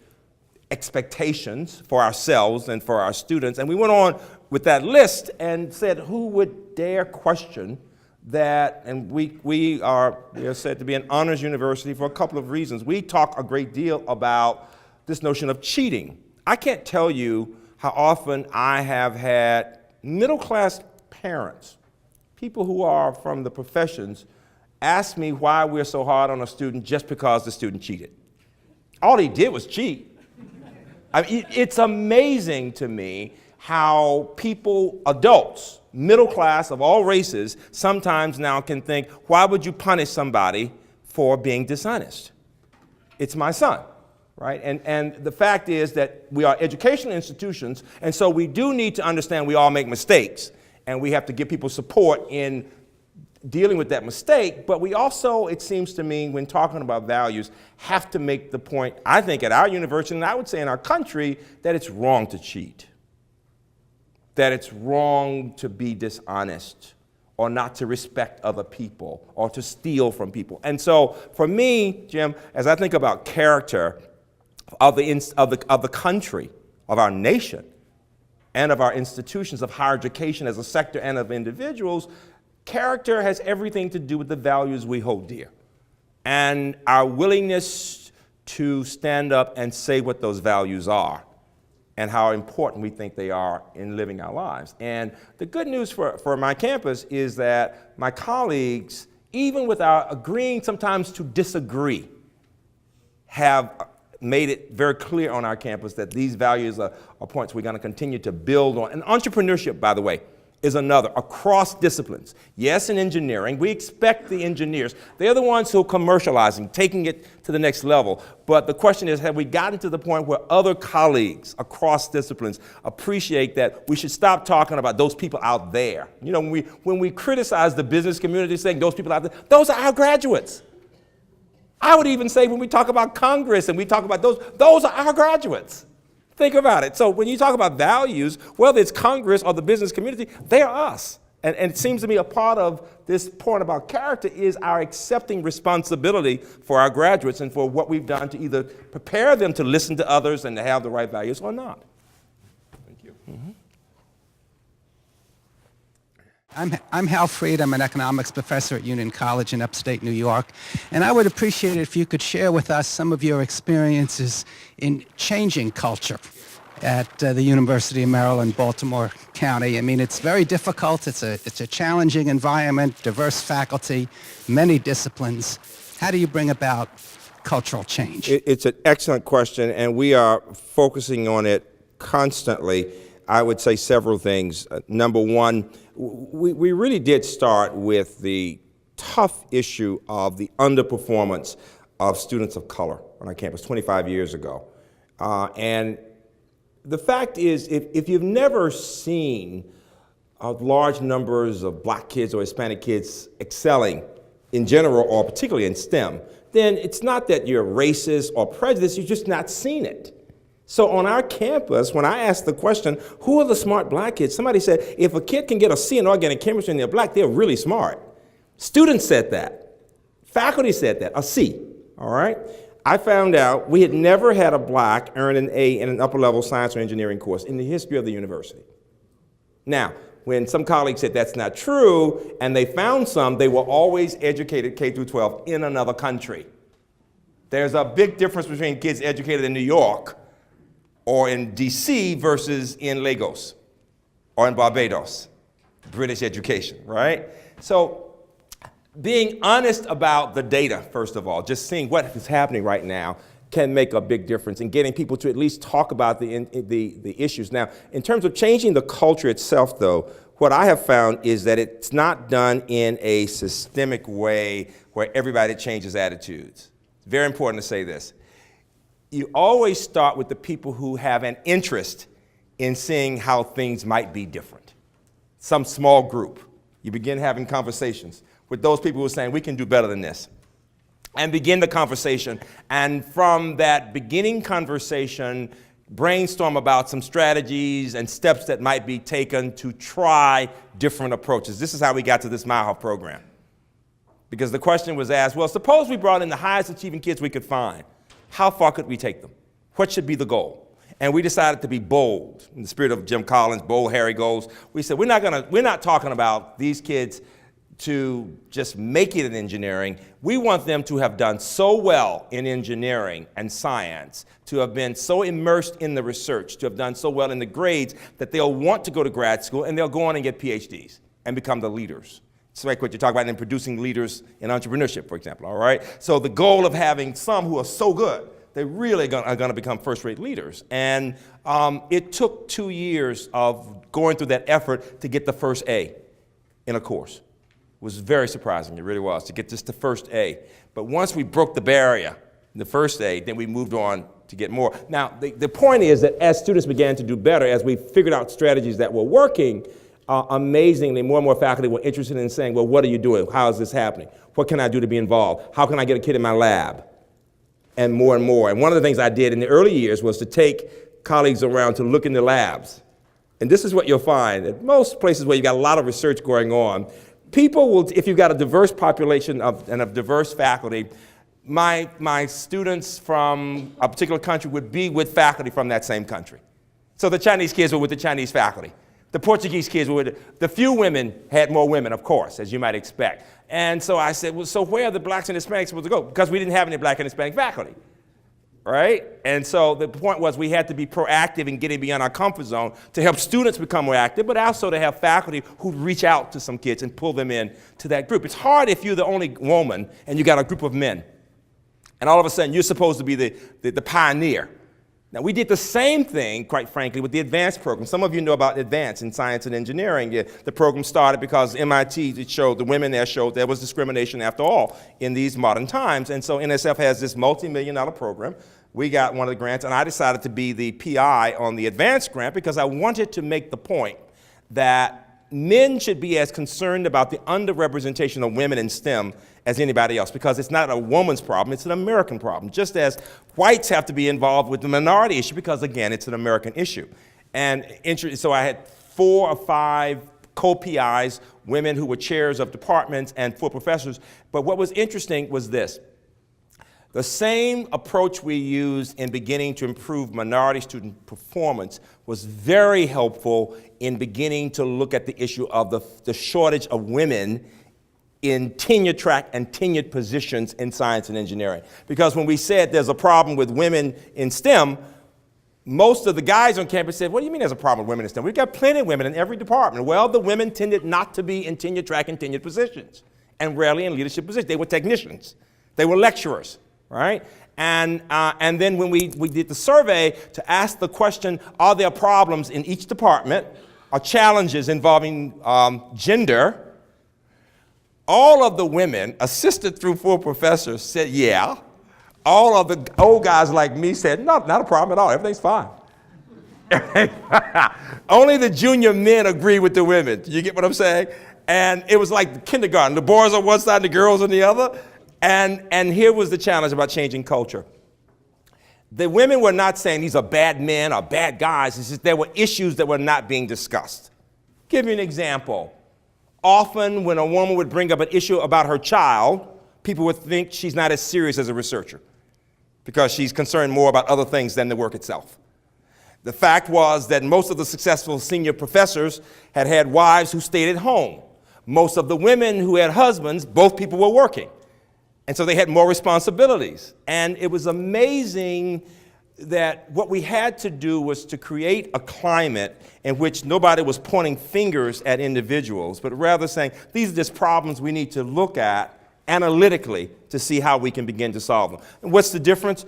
Speaker 1: expectations for ourselves and for our students. And we went on with that list and said, who would dare question that? And we are said to be an honors university for a couple of reasons. We talk a great deal about this notion of cheating. I can't tell you how often I have had middle-class parents, people who are from the professions, ask me why we're so hard on a student just because the student cheated. All he did was cheat. I mean, it's amazing to me how people, adults, middle class of all races, sometimes now can think, why would you punish somebody for being dishonest? It's my son, right? And the fact is that we are educational institutions, and so we do need to understand we all make mistakes, and we have to give people support in dealing with that mistake, but we also, it seems to me, when talking about values, have to make the point, I think at our university, and I would say in our country, that it's wrong to cheat, that it's wrong to be dishonest, or not to respect other people, or to steal from people. And so, for me, Jim, as I think about character of the country, of our nation, and of our institutions of higher education as a sector and of individuals, character has everything to do with the values we hold dear and our willingness to stand up and say what those values are and how important we think they are in living our lives. And the good news for my campus is that my colleagues, even without agreeing sometimes to disagree, have made it very clear on our campus that these values are points we're going to continue to build on. And entrepreneurship, by the way, is another, across disciplines. Yes, in engineering, we expect the engineers, they're the ones who are commercializing, taking it to the next level. But the question is, have we gotten to the point where other colleagues across disciplines appreciate that we should stop talking about those people out there? You know, when we criticize the business community saying those people out there, those are our graduates. I would even say when we talk about Congress and we talk about those are our graduates. Think about it. So when you talk about values, whether it's Congress or the business community, they're us. And it seems to me a part of this point about character is our accepting responsibility for our graduates and for what we've done to either prepare them to listen to others and to have the right values or not. Thank you. Mm-hmm.
Speaker 3: I'm Hal Freed. I'm an economics professor at Union College in upstate New York. And I would appreciate it if you could share with us some of your experiences in changing culture at the University of Maryland, Baltimore County. I mean, it's very difficult. It's a challenging environment, diverse faculty, many disciplines. How do you bring about cultural change?
Speaker 1: It's an excellent question, and we are focusing on it constantly. I would say several things. Number one, we really did start with the tough issue of the underperformance of students of color on our campus 25 years ago. And the fact is, if you've never seen large numbers of black kids or Hispanic kids excelling in general or particularly in STEM, then it's not that you're racist or prejudiced, you've just not seen it. So on our campus, when I asked the question, who are the smart black kids? Somebody said, if a kid can get a C in organic chemistry and they're black, they're really smart. Students said that. Faculty said that, a C, all right? I found out we had never had a black earn an A in an upper-level science or engineering course in the history of the university. Now, when some colleagues said that's not true, and they found some, they were always educated K through 12 in another country. There's a big difference between kids educated in New York or in DC versus in Lagos or in Barbados, British education, right? So being honest about the data, first of all, just seeing what is happening right now can make a big difference in getting people to at least talk about the issues. Now, in terms of changing the culture itself, though, what I have found is that it's not done in a systemic way where everybody changes attitudes. It's very important to say this. you always start with the people who have an interest in seeing how things might be different. Some small group. You begin having conversations with those people who are saying, we can do better than this. And begin the conversation. And from that beginning conversation, brainstorm about some strategies and steps that might be taken to try different approaches. This is how we got to this Mile program. Because the question was asked, well, suppose we brought in the highest achieving kids we could find. How far could we take them? What should be the goal? And we decided to be bold. In the spirit of Jim Collins, bold, hairy goals. We said, we're not talking about these kids to just make it in engineering. We want them to have done so well in engineering and science, to have been so immersed in the research, to have done so well in the grades that they'll want to go to grad school and they'll go on and get PhDs and become the leaders. It's like what you talk about in producing leaders in entrepreneurship, for example, all right? So the goal of having some who are so good, they really are going to become first-rate leaders. And it took 2 years of going through that effort to get the first A in a course. It was very surprising, it really was, to get just the first A. But once we broke the barrier, the first A, then we moved on to get more. Now, the point is that as students began to do better, as we figured out strategies that were working, amazingly, more and more faculty were interested in saying, well, what are you doing? How is this happening? What can I do to be involved? How can I get a kid in my lab? And more and more. And one of the things I did in the early years was to take colleagues around to look in the labs. And this is what you'll find. At most places where you've got a lot of research going on, people will, if you've got a diverse population and of diverse faculty, my students from a particular country would be with faculty from that same country. So the Chinese kids were with the Chinese faculty. The Portuguese kids were with, the few women had more women, of course, as you might expect. And so I said, well, so where are the blacks and Hispanics supposed to go? Because we didn't have any black and Hispanic faculty, right? And so the point was we had to be proactive in getting beyond our comfort zone to help students become more active, but also to have faculty who reach out to some kids and pull them in to that group. It's hard if you're the only woman and you got a group of men. And all of a sudden, you're supposed to be the pioneer. Now, we did the same thing, quite frankly, with the advanced program. Some of you know about advanced in science and engineering. The program started because MIT, it showed, the women there showed there was discrimination after all in these modern times. And so NSF has this multi-million-dollar program. We got one of the grants, and I decided to be the PI on the advanced grant because I wanted to make the point that men should be as concerned about the underrepresentation of women in STEM as anybody else, because it's not a woman's problem, it's an American problem. Just as whites have to be involved with the minority issue, because again, it's an American issue. And so I had 4 or 5 co-PIs, women who were chairs of departments, and 4 professors. But what was interesting was this. The same approach we used in beginning to improve minority student performance was very helpful in beginning to look at the issue of the shortage of women in tenure track and tenured positions in science and engineering. Because when we said there's a problem with women in STEM, most of the guys on campus said, what do you mean there's a problem with women in STEM? We've got plenty of women in every department. Well, the women tended not to be in tenure track and tenured positions, and rarely in leadership positions. They were technicians. They were lecturers. Right? And then when we did the survey to ask the question, are there problems in each department or challenges involving gender, all of the women, assisted through 4 professors, said yeah. All of the old guys like me said, no, not a problem at all, everything's fine. Only the junior men agree with the women. You get what I'm saying? And it was like kindergarten. The boys on one side, the girls on the other. And here was the challenge about changing culture. The women were not saying these are bad men or bad guys. It's just there were issues that were not being discussed. Give you an example. Often when a woman would bring up an issue about her child, people would think she's not as serious as a researcher because she's concerned more about other things than the work itself. The fact was that most of the successful senior professors had had wives who stayed at home. Most of the women who had husbands, both people were working. And so they had more responsibilities. And it was amazing that what we had to do was to create a climate in which nobody was pointing fingers at individuals, but rather saying, these are just problems we need to look at analytically to see how we can begin to solve them. And what's the difference?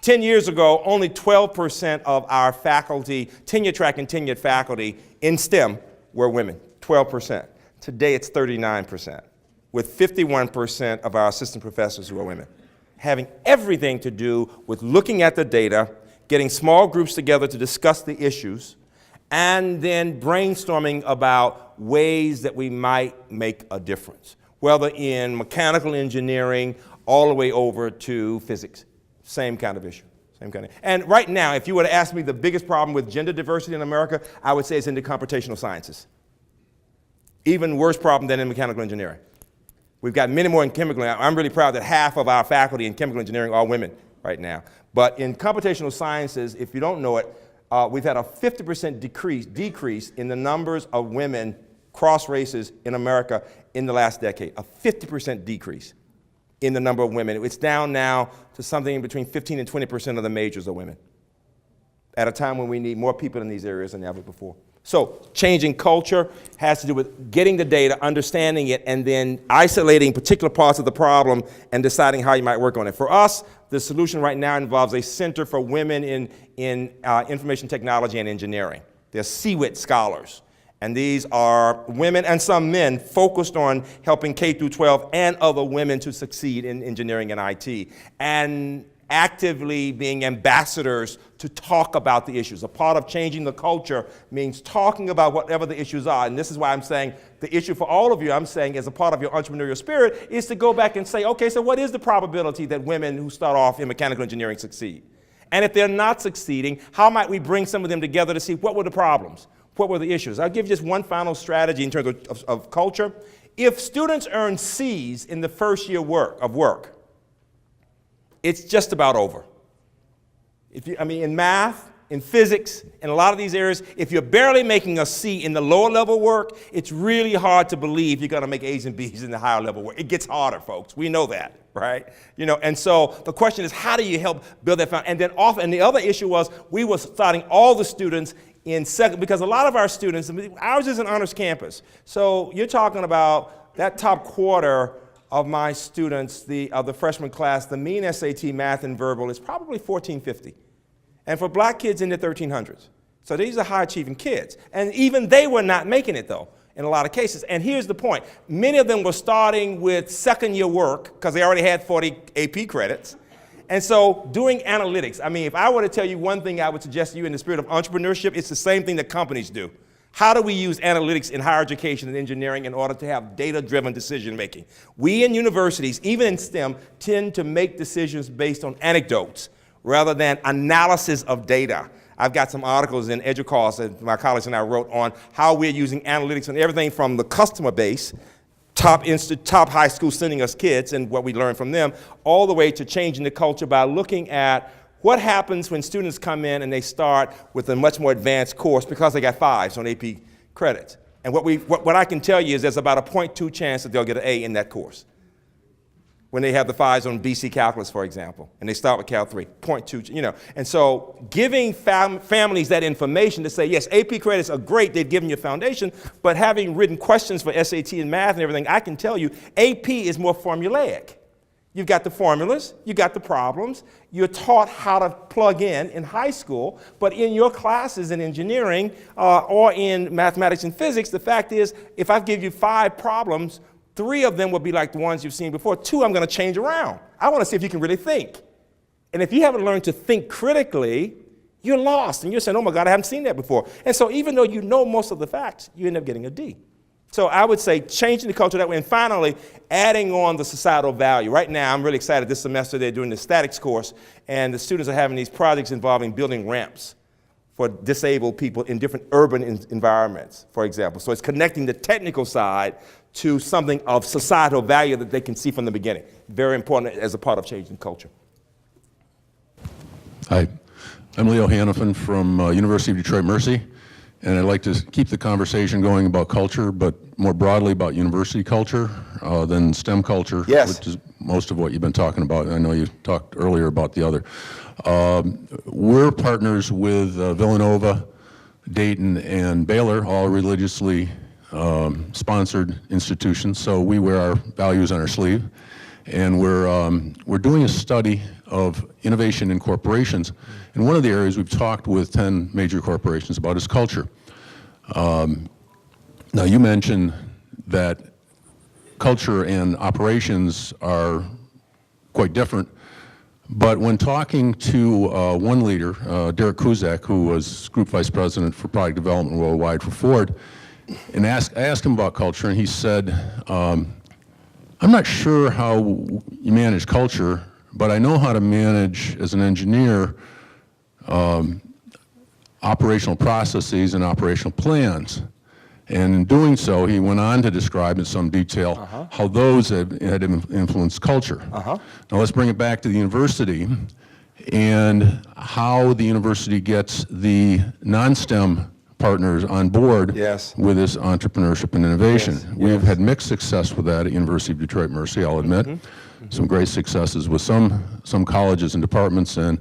Speaker 1: 10 years ago, only 12% of our faculty, tenure track and tenured faculty in STEM were women, 12%. Today it's 39%. With 51% of our assistant professors who are women. having everything to do with looking at the data, getting small groups together to discuss the issues, and then brainstorming about ways that we might make a difference, whether in mechanical engineering all the way over to physics. Same kind of issue. Same kind of. And right now, if you were to ask me the biggest problem with gender diversity in America, I would say it's in the computational sciences. Even worse problem than in mechanical engineering. We've got many more in chemical. I'm really proud that half of our faculty in chemical engineering are women right now. But in computational sciences, if you don't know it, we've had a 50% decrease in the numbers of women cross races in America in the last decade. A 50% decrease in the number of women. It's down now to something between 15 and 20% of the majors are women, at a time when we need more people in these areas than ever before. So changing culture has to do with getting the data, understanding it, and then isolating particular parts of the problem and deciding how you might work on it. For us, the solution right now involves a Center for Women in Information Technology and Engineering. They're CWIT scholars. And these are women and some men focused on helping K through 12 and other women to succeed in engineering and IT, and actively being ambassadors to talk about the issues. A part of changing the culture means talking about whatever the issues are. And this is why I'm saying the issue for all of you, I'm saying as a part of your entrepreneurial spirit, is to go back and say, okay, so what is the probability that women who start off in mechanical engineering succeed? And if they're not succeeding, how might we bring some of them together to see what were the problems? What were the issues? I'll give you just one final strategy in terms of culture. If students earn C's in the first year of work, it's just about over. In math, in physics, in a lot of these areas, if you're barely making a C in the lower level work, it's really hard to believe you're going to make A's and B's in the higher level work. It gets harder, folks. We know that, right? And so the question is, how do you help build that foundation? And the other issue was, we were starting all the students in second, because a lot of our students, ours is an honors campus. So you're talking about that top quarter of my students, of the freshman class, the mean SAT math and verbal is probably 1450. And for black kids in the 1300s. So these are high achieving kids. And even they were not making it though, in a lot of cases. And here's the point. Many of them were starting with second year work because they already had 40 AP credits. And so doing analytics, if I were to tell you one thing I would suggest to you in the spirit of entrepreneurship, it's the same thing that companies do. How do we use analytics in higher education and engineering in order to have data-driven decision making? We in universities, even in STEM, tend to make decisions based on anecdotes rather than analysis of data. I've got some articles in EDUCAUSE that my colleagues and I wrote on how we're using analytics on everything from the customer base, top high school sending us kids and what we learn from them, all the way to changing the culture by looking at what happens when students come in and they start with a much more advanced course because they got 5s on AP credits. And what I can tell you is there's about a 0.2 chance that they'll get an A in that course when they have the 5s on BC Calculus, for example, and they start with Cal 3, 0.2, And so giving families that information to say, yes, AP credits are great, they've given you a foundation, but having written questions for SAT and math and everything, I can tell you AP is more formulaic. You've got the formulas, you got the problems, you're taught how to plug in high school, but in your classes in engineering or in mathematics and physics, the fact is, if I give you 5 problems, 3 of them will be like the ones you've seen before. 2 I'm going to change around. I want to see if you can really think. And if you haven't learned to think critically, you're lost. And you're saying, oh my God, I haven't seen that before. And so even though you know most of the facts, you end up getting a D. So I would say changing the culture that way. And finally, adding on the societal value. Right now, I'm really excited. This semester, they're doing the statics course, and the students are having these projects involving building ramps for disabled people in different urban environments, for example. So it's connecting the technical side to something of societal value that they can see from the beginning. Very important as a part of changing culture.
Speaker 4: Hi, I'm Leo Hannafin from University of Detroit Mercy, and I'd like to keep the conversation going about culture, but more broadly about university culture than STEM culture,
Speaker 1: yes,
Speaker 4: which is most of what you've been talking about. I know you talked earlier about the other. We're partners with Villanova, Dayton, and Baylor, all religiously sponsored institutions, so we wear our values on our sleeve. And we're doing a study of innovation in corporations. And one of the areas we've talked with 10 major corporations about is culture. Now you mentioned that culture and operations are quite different, But when talking to one leader, Derek Kuzak, who was Group Vice President for Product Development Worldwide for Ford, and I asked him about culture, and he said, I'm not sure how you manage culture, but I know how to manage, as an engineer, operational processes and operational plans. And in doing so, he went on to describe in some detail how those had influenced culture. Now let's bring it back to the university and how the university gets the non-STEM partners on board with this entrepreneurship and innovation. We have had mixed success with that at University of Detroit Mercy, I'll admit. Some great successes with some colleges and departments, and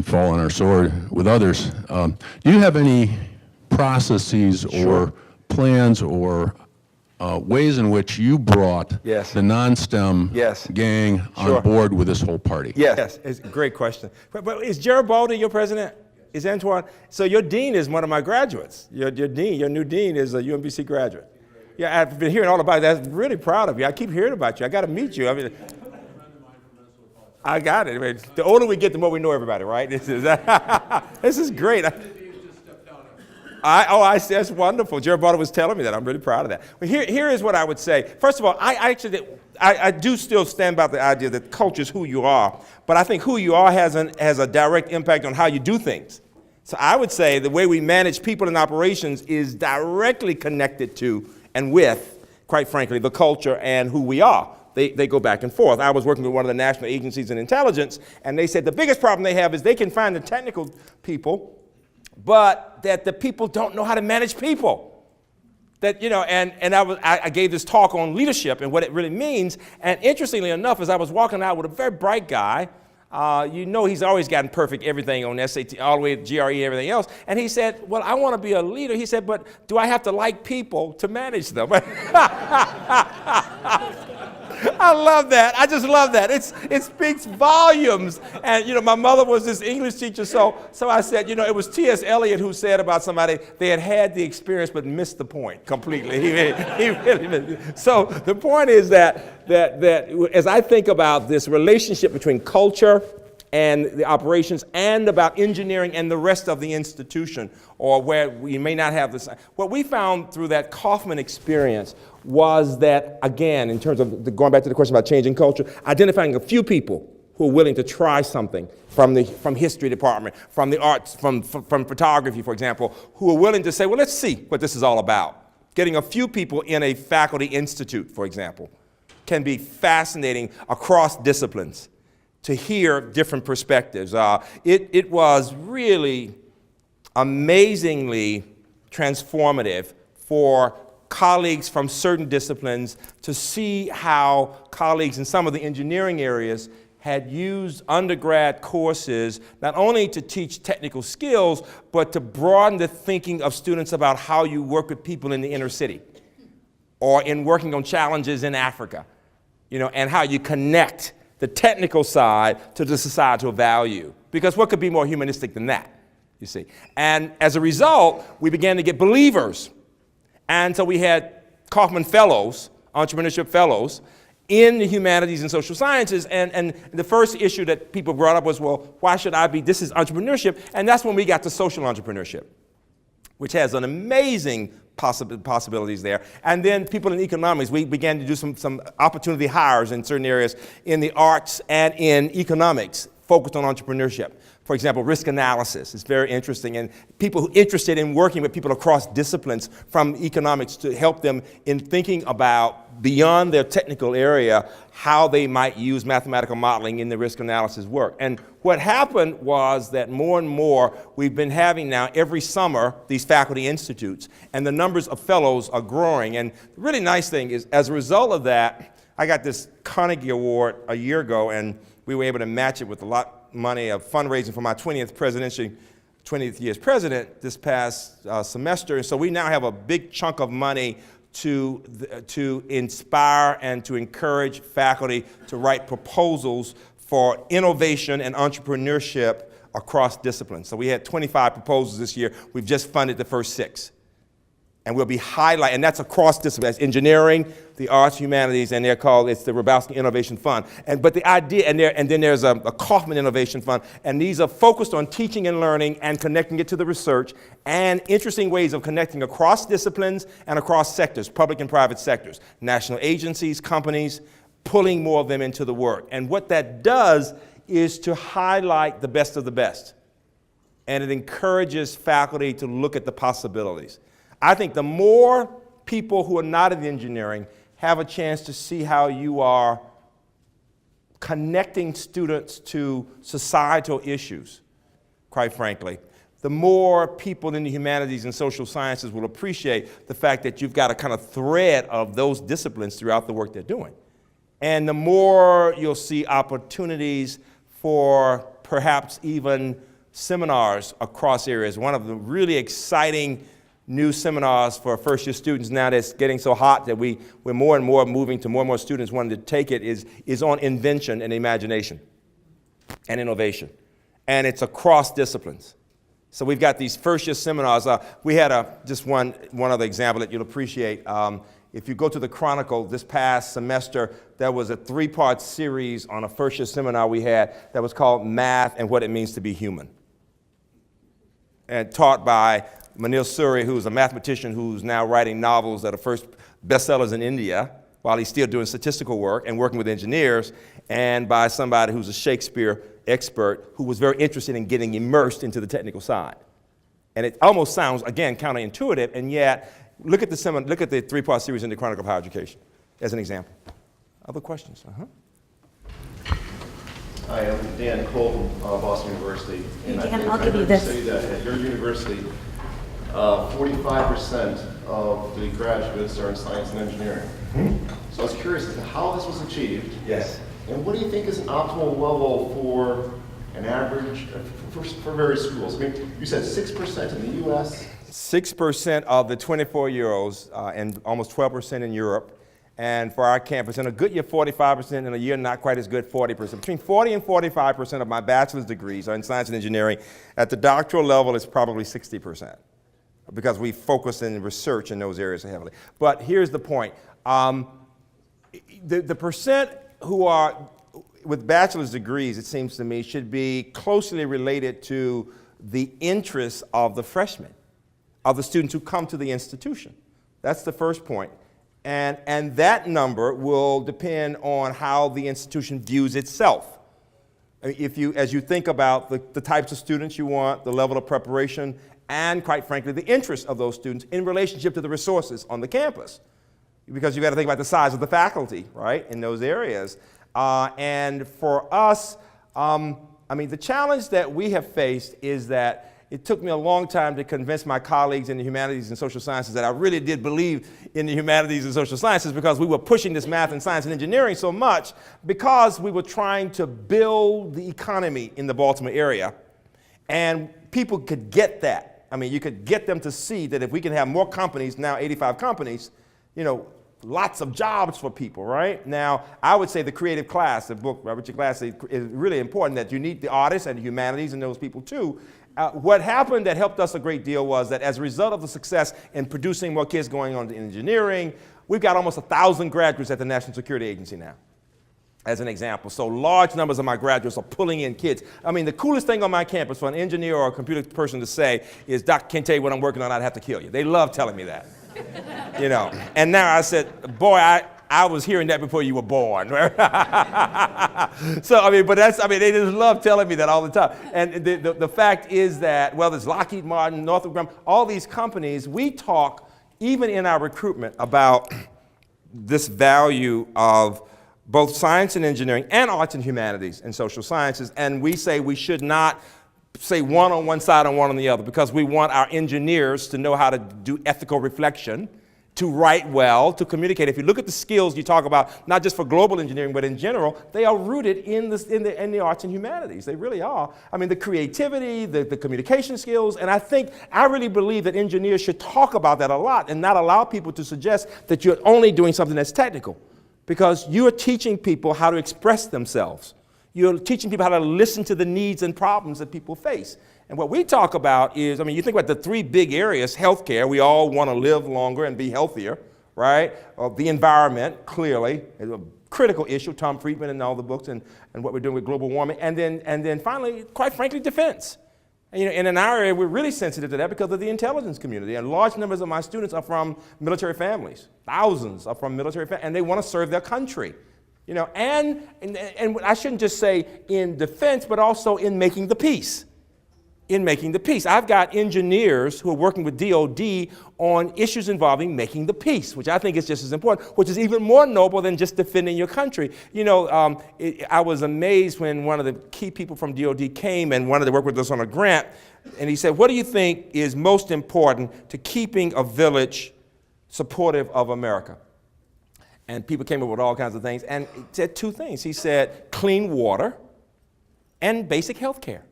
Speaker 4: fall on our sword with others. Do you have any processes or plans or ways in which you brought the non-STEM gang on board with this whole party?
Speaker 1: Yes, it's a great question. But is Gerald Baldy your president? Is Antoine? So your dean is one of my graduates. Your dean, your new dean is a UMBC graduate. Yeah, I've been hearing all about that. I'm really proud of you. I keep hearing about you. I got to meet you. I mean, I got it. I mean, the older we get, the more we know everybody, right? This is great. I see. That's wonderful. Jared Barter was telling me that. I'm really proud of that. Well, here is what I would say. First of all, I do still stand by the idea that culture is who you are, but I think who you are has a direct impact on how you do things. So I would say the way we manage people in operations is directly connected to and with, quite frankly, the culture and who we are. They go back and forth. I was working with one of the national agencies in intelligence, and they said the biggest problem they have is they can find the technical people, but that the people don't know how to manage people. That, you know, and I gave this talk on leadership and what it really means. And interestingly enough, as I was walking out with a very bright guy, you know he's always gotten perfect everything on SAT, all the way to GRE and everything else. And he said, well, I want to be a leader. He said, but do I have to like people to manage them? I love that. I just love that. It speaks volumes. And, you know, my mother was this English teacher, so I said, you know, it was T.S. Eliot who said about somebody, they had the experience but missed the point completely. He really so the point is that as I think about this relationship between culture and the operations and about engineering and the rest of the institution, or where we may not have this. What we found through that Kaufman experience was that, again, in terms of going back to the question about changing culture, identifying a few people who are willing to try something from history department, from the arts, from photography, for example, who are willing to say, well, let's see what this is all about. Getting a few people in a faculty institute, for example, can be fascinating across disciplines to hear different perspectives. It was really amazingly transformative for colleagues from certain disciplines to see how colleagues in some of the engineering areas had used undergrad courses not only to teach technical skills, but to broaden the thinking of students about how you work with people in the inner city or in working on challenges in Africa, you know, and how you connect the technical side to the societal value. Because what could be more humanistic than that, you see? And as a result, we began to get believers. And so we had Kaufman Fellows, entrepreneurship fellows, in the humanities and social sciences. And the first issue that people brought up was, well, why should I be? This is entrepreneurship. And that's when we got to social entrepreneurship, which has an amazing possibilities there. And then people in economics, we began to do some opportunity hires in certain areas in the arts and in economics focused on entrepreneurship. For example, risk analysis is very interesting, and people who are interested in working with people across disciplines from economics to help them in thinking about beyond their technical area how they might use mathematical modeling in the risk analysis work. And what happened was that more and more we've been having now every summer these faculty institutes, and the numbers of fellows are growing. And the really nice thing is, as a result of that, I got this Carnegie Award a year ago, and we were able to match it with a lot of money of fundraising for my 20th year as president this past semester. And so we now have a big chunk of money to inspire and to encourage faculty to write proposals for innovation and entrepreneurship across disciplines. So we had 25 proposals this year. We've just funded the first 6. And we'll be highlighting, and that's across disciplines, engineering, the arts, humanities, and it's the Hrabowski Innovation Fund. But the idea, and then there's a Kaufman Innovation Fund, and these are focused on teaching and learning and connecting it to the research and interesting ways of connecting across disciplines and across sectors, public and private sectors, national agencies, companies, pulling more of them into the work. And what that does is to highlight the best of the best. And it encourages faculty to look at the possibilities. I think the more people who are not in engineering have a chance to see how you are connecting students to societal issues, quite frankly, the more people in the humanities and social sciences will appreciate the fact that you've got a kind of thread of those disciplines throughout the work they're doing. And the more you'll see opportunities for perhaps even seminars across areas. One of the really exciting new seminars for first-year students now that's getting so hot that we're more and more moving to more and more students wanting to take it is on invention and imagination and innovation. And it's across disciplines. So we've got these first-year seminars. We had just one other example that you'll appreciate. If you go to the Chronicle this past semester, there was a 3-part series on a first-year seminar we had that was called Math and What It Means to Be Human. And taught by Manil Suri, who's a mathematician who's now writing novels that are first bestsellers in India while he's still doing statistical work and working with engineers, and by somebody who's a Shakespeare expert who was very interested in getting immersed into the technical side. And it almost sounds, again, counterintuitive, and yet look at the 3-part series in the Chronicle of Higher Education as an example. Other questions?
Speaker 5: Hi, I'm Dan Cole from Boston University. And
Speaker 6: Dan, I'll give you this.
Speaker 5: Say that at your university, 45% of the graduates are in science and engineering. So I was curious as to how this was achieved.
Speaker 1: Yes.
Speaker 5: And what do you think is an optimal level for an average, for various schools? I mean, you said 6% in the U.S.
Speaker 1: 6% of the 24-year-olds and almost 12% in Europe. And for our campus, in a good year, 45%, in a year not quite as good, 40%. Between 40 and 45% of my bachelor's degrees are in science and engineering. At the doctoral level, it's probably 60%, because we focus in research in those areas heavily. But here's the point. The percent who are with bachelor's degrees, it seems to me, should be closely related to the interests of the freshmen, of the students who come to the institution. That's the first point. And that number will depend on how the institution views itself. I mean, as you think about the types of students you want, the level of preparation, and quite frankly, the interests of those students in relationship to the resources on the campus. Because you've got to think about the size of the faculty, right, in those areas. And for us, I mean, the challenge that we have faced is that it took me a long time to convince my colleagues in the humanities and social sciences that I really did believe in the humanities and social sciences, because we were pushing this math and science and engineering so much because we were trying to build the economy in the Baltimore area. And people could get that. I mean, you could get them to see that if we can have more companies, now 85 companies, you know, lots of jobs for people, right? Now, I would say the creative class, the book by Richard Glass, is really important, that you need the artists and the humanities and those people too. What happened that helped us a great deal was that as a result of the success in producing more kids going on to engineering, we've got almost 1,000 graduates at the National Security Agency now, as an example. So large numbers of my graduates are pulling in kids. I mean, the coolest thing on my campus for an engineer or a computer person to say is, "Doc, can't tell you what I'm working on, I'd have to kill you." They love telling me that. You know, and now I said, boy, I was hearing that before you were born. So, I mean, they just love telling me that all the time. And the fact is that, well, there's Lockheed Martin, Northrop Grumman, all these companies, we talk, even in our recruitment, about this value of both science and engineering and arts and humanities and social sciences. And we say we should not say one on one side and one on the other, because we want our engineers to know how to do ethical reflection, to write well, to communicate. If you look at the skills you talk about, not just for global engineering, but in general, they are rooted in the arts and humanities. They really are. I mean, the creativity, the communication skills, and I really believe that engineers should talk about that a lot and not allow people to suggest that you're only doing something that's technical, because you are teaching people how to express themselves. You're teaching people how to listen to the needs and problems that people face. And what we talk about is, I mean, you think about the three big areas: healthcare, we all want to live longer and be healthier, right? The environment, clearly, is a critical issue, Tom Friedman and all the books and what we're doing with global warming. And then finally, quite frankly, defense. And, you know, and in our area, we're really sensitive to that because of the intelligence community. And large numbers of my students are from military families. Thousands are from military families, and they want to serve their country. You know, and I shouldn't just say in defense, but also in making the peace. In making the peace. I've got engineers who are working with DOD on issues involving making the peace, which I think is just as important, which is even more noble than just defending your country. You know, I was amazed when one of the key people from DOD came and wanted to work with us on a grant, and he said, what do you think is most important to keeping a village supportive of America? And people came up with all kinds of things, and he said two things. He said clean water and basic health care.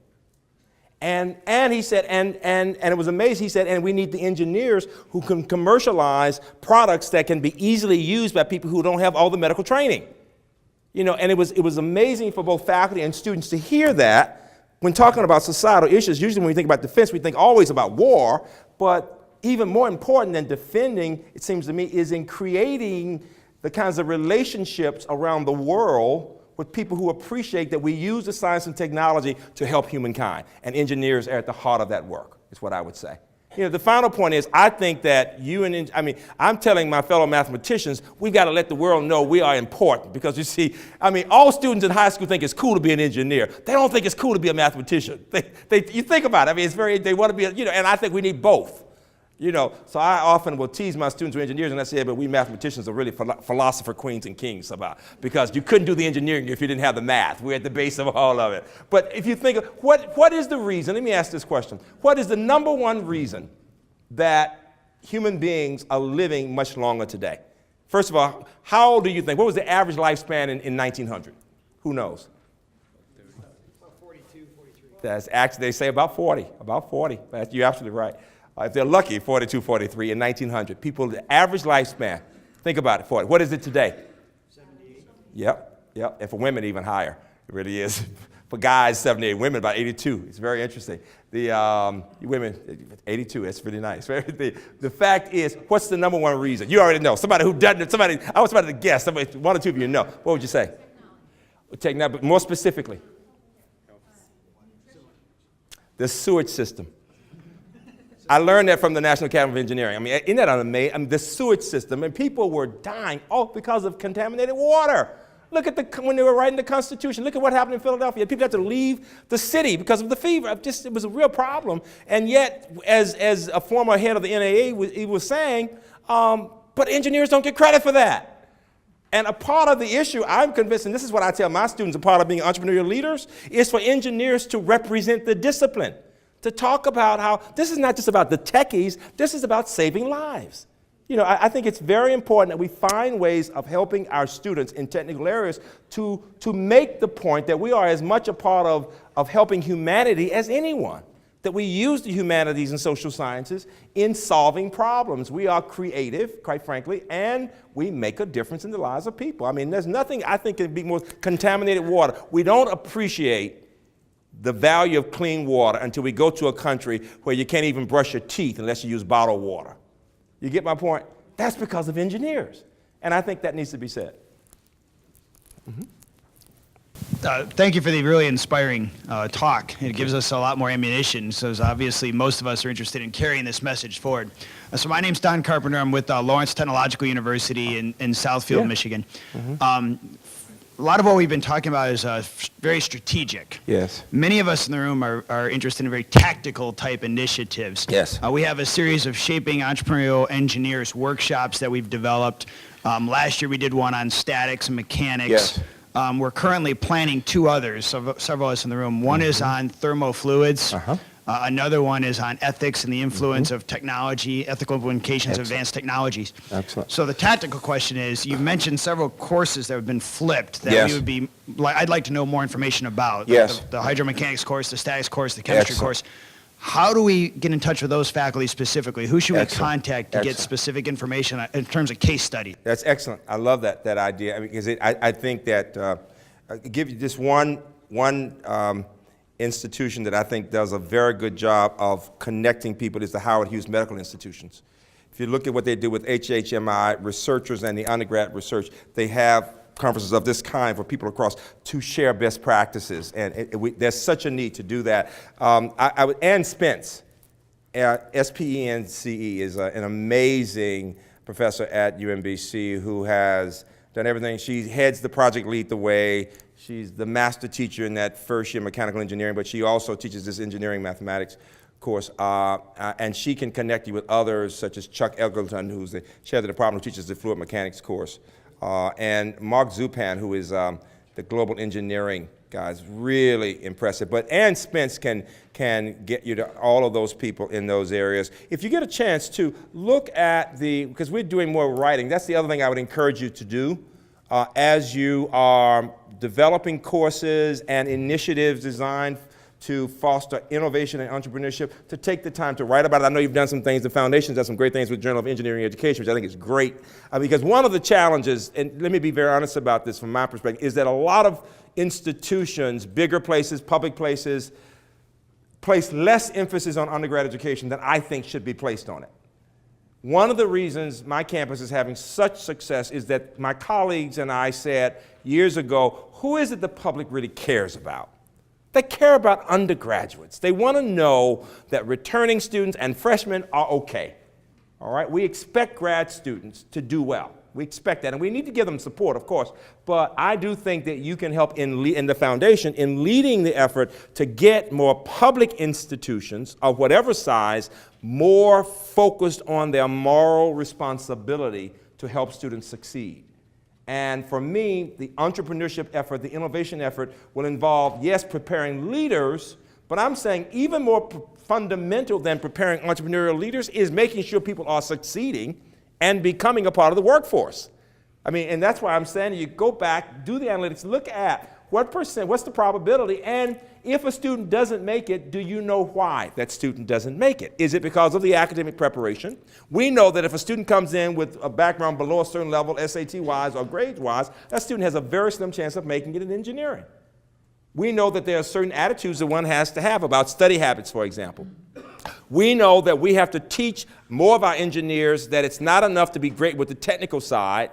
Speaker 1: And he said, and it was amazing, he said, and we need the engineers who can commercialize products that can be easily used by people who don't have all the medical training. You know, and it was amazing for both faculty and students to hear that when talking about societal issues. Usually when we think about defense, we think always about war, but even more important than defending, it seems to me, is in creating the kinds of relationships around the world with people who appreciate that we use the science and technology to help humankind. And engineers are at the heart of that work, is what I would say. You know, the final point is, I think that I'm telling my fellow mathematicians, we've got to let the world know we are important. Because you see, all students in high school think it's cool to be an engineer. They don't think it's cool to be a mathematician. You think about it, they want to be, and I think we need both. You know, so I often will tease my students who are engineers, and I say, but we mathematicians are really philosopher queens and kings because you couldn't do the engineering if you didn't have the math. We're at the base of all of it. But if you think of what is the reason, let me ask this question. What is the number one reason that human beings are living much longer today? First of all, how old do you think? What was the average lifespan in 1900? Who knows?
Speaker 6: About 42, 43.
Speaker 1: That's actually, they say about 40. You're absolutely right. If they're lucky, 42, 43 in 1900. People, the average lifespan, think about it, 40. What is it today?
Speaker 6: 78.
Speaker 1: Yep. And for women, even higher. It really is. For guys, 78. Women, about 82. It's very interesting. The women, 82. It's really nice. The fact is, what's the number one reason? You already know. Somebody who doesn't, I want somebody to guess. One or two of you know. What would you say? Technology. But more specifically, the sewage system. I learned that from the National Academy of Engineering. Isn't that amazing? The sewage system, and people were dying because of contaminated water. Look at when they were writing the Constitution. Look at what happened in Philadelphia. People had to leave the city because of the fever. It was a real problem. And yet, as a former head of the NAA, he was saying, but engineers don't get credit for that. And a part of the issue, I'm convinced, and this is what I tell my students, a part of being entrepreneurial leaders, is for engineers to represent the discipline. To talk about how this is not just about the techies, this is about saving lives. You know, I think it's very important that we find ways of helping our students in technical areas to make the point that we are as much a part of helping humanity as anyone. That we use the humanities and social sciences in solving problems. We are creative, quite frankly, and we make a difference in the lives of people. There's nothing I think can be more contaminated water. We don't appreciate the value of clean water until we go to a country where you can't even brush your teeth unless you use bottled water. You get my point? That's because of engineers. And I think that needs to be said.
Speaker 6: Thank you for the really inspiring talk. It gives us a lot more ammunition, so obviously most of us are interested in carrying this message forward. So my name's Don Carpenter. I'm with Lawrence Technological University in Southfield, Michigan. A lot of what we've been talking about is very strategic.
Speaker 1: Yes.
Speaker 6: Many of us in the room are interested in very tactical type initiatives.
Speaker 1: Yes.
Speaker 6: We have a series of Shaping Entrepreneurial Engineers workshops that we've developed. Last year we did one on statics and mechanics.
Speaker 1: Yes.
Speaker 6: We're currently planning two others, several of us in the room. One is on thermofluids. Another one is on ethics and the influence of technology, ethical implications of advanced technologies.
Speaker 1: Excellent.
Speaker 6: So the tactical question is, you mentioned several courses that have been flipped that we would be, I'd like to know more information about.
Speaker 1: Yes.
Speaker 6: The hydromechanics course, the statics course, the chemistry course. How do we get in touch with those faculty specifically? Who should we contact to get specific information in terms of case study?
Speaker 1: That's excellent. I love that idea because I think that I'll give you just one institution that I think does a very good job of connecting people is the Howard Hughes Medical Institutions. If you look at what they do with HHMI researchers and the undergrad research, they have conferences of this kind for people across to share best practices, and there's such a need to do that. Ann Spence, S-P-E-N-C-E, is an amazing professor at UMBC who has done everything. She heads the Project Lead the Way. She's the master teacher in that first year mechanical engineering, but she also teaches this engineering mathematics course, and she can connect you with others such as Chuck Eggleton, who's the chair of the department who teaches the fluid mechanics course, and Mark Zupan, who is the global engineering guy, is really impressive. But Ann Spence can get you to all of those people in those areas. If you get a chance to look at because we're doing more writing, that's the other thing I would encourage you to do as you are developing courses and initiatives designed to foster innovation and entrepreneurship, to take the time to write about it. I know you've done some things, the Foundation's done some great things with Journal of Engineering Education, which I think is great. Because one of the challenges, and let me be very honest about this from my perspective, is that a lot of institutions, bigger places, public places, place less emphasis on undergrad education than I think should be placed on it. One of the reasons my campus is having such success is that my colleagues and I said years ago, who is it the public really cares about? They care about undergraduates. They want to know that returning students and freshmen are okay. All right? We expect grad students to do well. We expect that, and we need to give them support, of course. But I do think that you can help in the Foundation in leading the effort to get more public institutions of whatever size more focused on their moral responsibility to help students succeed. And for me, the entrepreneurship effort, the innovation effort will involve, yes, preparing leaders, but I'm saying even more fundamental than preparing entrepreneurial leaders is making sure people are succeeding and becoming a part of the workforce. I mean, and that's why I'm saying you go back, do the analytics, look at what's the probability, and if a student doesn't make it, do you know why that student doesn't make it? Is it because of the academic preparation? We know that if a student comes in with a background below a certain level, SAT-wise or grades-wise, that student has a very slim chance of making it in engineering. We know that there are certain attitudes that one has to have about study habits, for example. We know that we have to teach more of our engineers that it's not enough to be great with the technical side,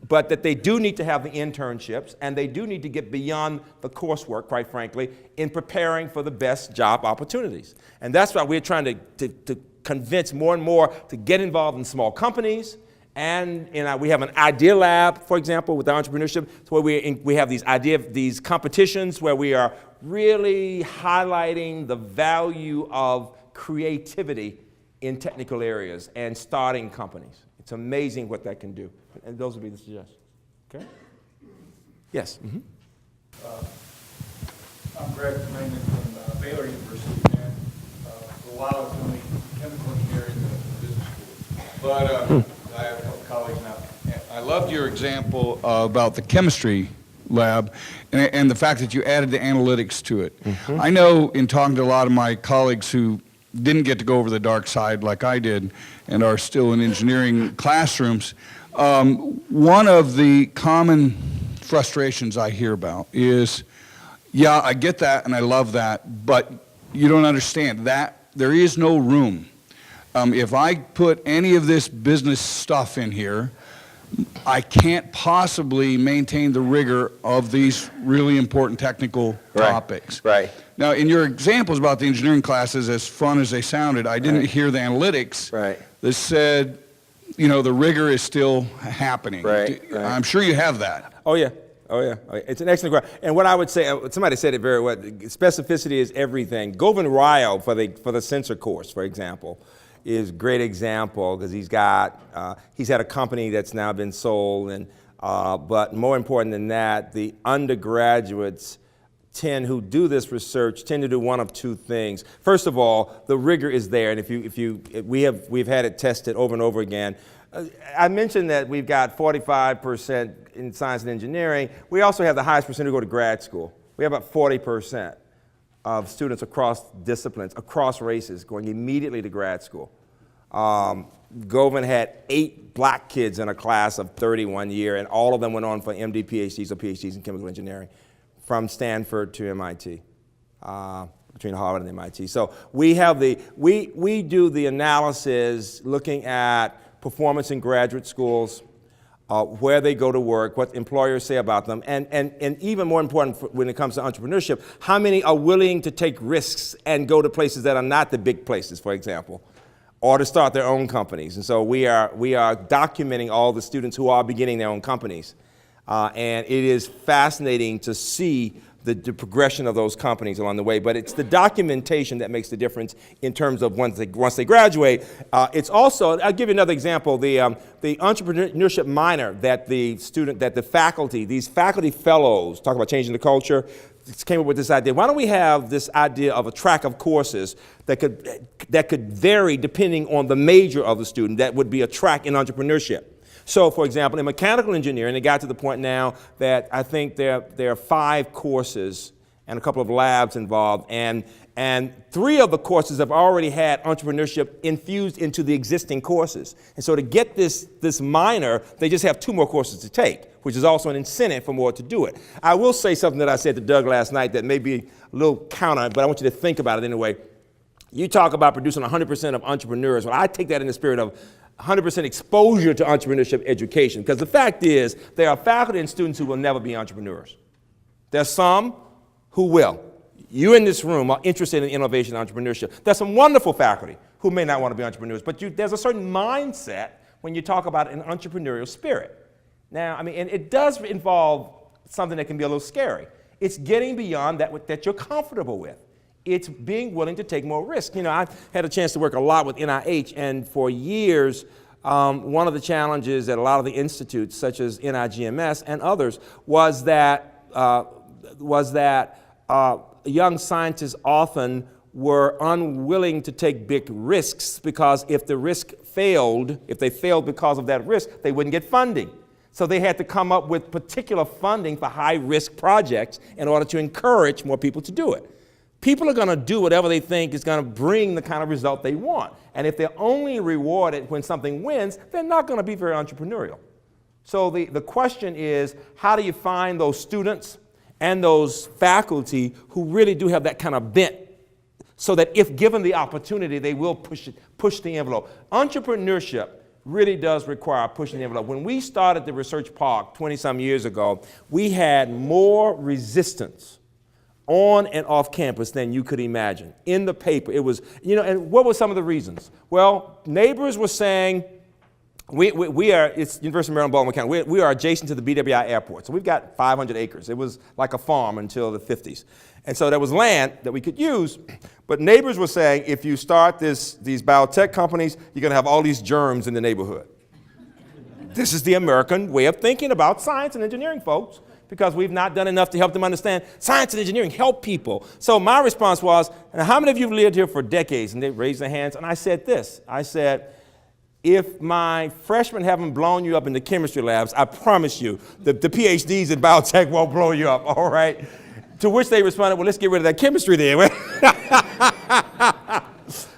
Speaker 1: but that they do need to have the internships, and they do need to get beyond the coursework, quite frankly, in preparing for the best job opportunities. And that's why we're trying to convince more and more to get involved in small companies. And we have an idea lab, for example, with entrepreneurship, where we have these competitions where we are really highlighting the value of creativity in technical areas and starting companies. It's amazing what that can do. And those would be the suggestions. Okay? Yes? Mm-hmm.
Speaker 7: I'm Greg Freeman from Baylor University, and for a while I was doing chemical engineering in business school. But I have a couple colleagues now. And I loved your example about the chemistry lab and the fact that you added the analytics to it. Mm-hmm. I know in talking to a lot of my colleagues who didn't get to go over the dark side like I did and are still in engineering classrooms, one of the common frustrations I hear about is, yeah, I get that and I love that, but you don't understand that there is no room. If I put any of this business stuff in here, I can't possibly maintain the rigor of these really important technical topics.
Speaker 1: Right.
Speaker 7: Now, in your examples about the engineering classes, as fun as they sounded, I didn't hear the analytics that said, you know, the rigor is still happening.
Speaker 1: Right.
Speaker 7: I'm sure you have that.
Speaker 1: Oh, yeah. Oh, yeah. It's an excellent question. And what I would say, somebody said it very well, specificity is everything. Govind Rao for the sensor course, for example, is a great example because he's had a company that's now been sold, and but more important than that, the undergraduates who do this research tend to do one of two things. First of all, the rigor is there, and we've had it tested over and over again. I mentioned that we've got 45% in science and engineering. We also have the highest percent who go to grad school. We have about 40% of students across disciplines, across races, going immediately to grad school. Govind had 8 black kids in a class of 30 one year, and all of them went on for MD PhDs or PhDs in chemical engineering, from Stanford to MIT. between Harvard and MIT. So we do the analysis looking at performance in graduate schools, where they go to work, what employers say about them, and even more important when it comes to entrepreneurship, how many are willing to take risks and go to places that are not the big places, for example, or to start their own companies. And so we are documenting all the students who are beginning their own companies. And it is fascinating to see the progression of those companies along the way, but it's the documentation that makes the difference in terms of once they graduate. It's also, I'll give you another example, the entrepreneurship minor that the faculty, these faculty fellows, talk about changing the culture, came up with this idea. Why don't we have this idea of a track of courses that could vary depending on the major of the student, that would be a track in entrepreneurship. So, for example, in mechanical engineering, it got to the point now that I think there are 5 courses and a couple of labs involved, and 3 of the courses have already had entrepreneurship infused into the existing courses. And so to get this minor, they just have 2 more courses to take, which is also an incentive for more to do it. I will say something that I said to Doug last night that may be a little counter, but I want you to think about it anyway. You talk about producing 100% of entrepreneurs. Well, I take that in the spirit of 100% exposure to entrepreneurship education, because the fact is there are faculty and students who will never be entrepreneurs. There's some who will. You in this room are interested in innovation and entrepreneurship. There's some wonderful faculty who may not want to be entrepreneurs, but there's a certain mindset when you talk about an entrepreneurial spirit. Now, I mean, and it does involve something that can be a little scary. It's getting beyond that you're comfortable with. It's being willing to take more risk. You know, I've had a chance to work a lot with NIH, and for years, one of the challenges at a lot of the institutes, such as NIGMS and others, was that young scientists often were unwilling to take big risks, because if the risk failed, if they failed because of that risk, they wouldn't get funding. So they had to come up with particular funding for high-risk projects in order to encourage more people to do it. People are going to do whatever they think is going to bring the kind of result they want. And if they're only rewarded when something wins, they're not going to be very entrepreneurial. So the question is, how do you find those students and those faculty who really do have that kind of bent, so that if given the opportunity, they will push the envelope? Entrepreneurship really does require pushing the envelope. When we started the Research Park 20-some years ago, we had more resistance on and off campus than you could imagine. In the paper, it was, you know, and what were some of the reasons? Well, neighbors were saying, it's University of Maryland, Baltimore County, we are adjacent to the BWI airport, so we've got 500 acres. It was like a farm until the 50s. And so there was land that we could use, but neighbors were saying, if you start these biotech companies, you're gonna have all these germs in the neighborhood. This is the American way of thinking about science and engineering, folks, because we've not done enough to help them understand science and engineering help people. So my response was, and how many of you have lived here for decades? And they raised their hands, and I said this. I said, if my freshmen haven't blown you up in the chemistry labs, I promise you, the PhDs in biotech won't blow you up, all right? To which they responded, well, let's get rid of that chemistry then.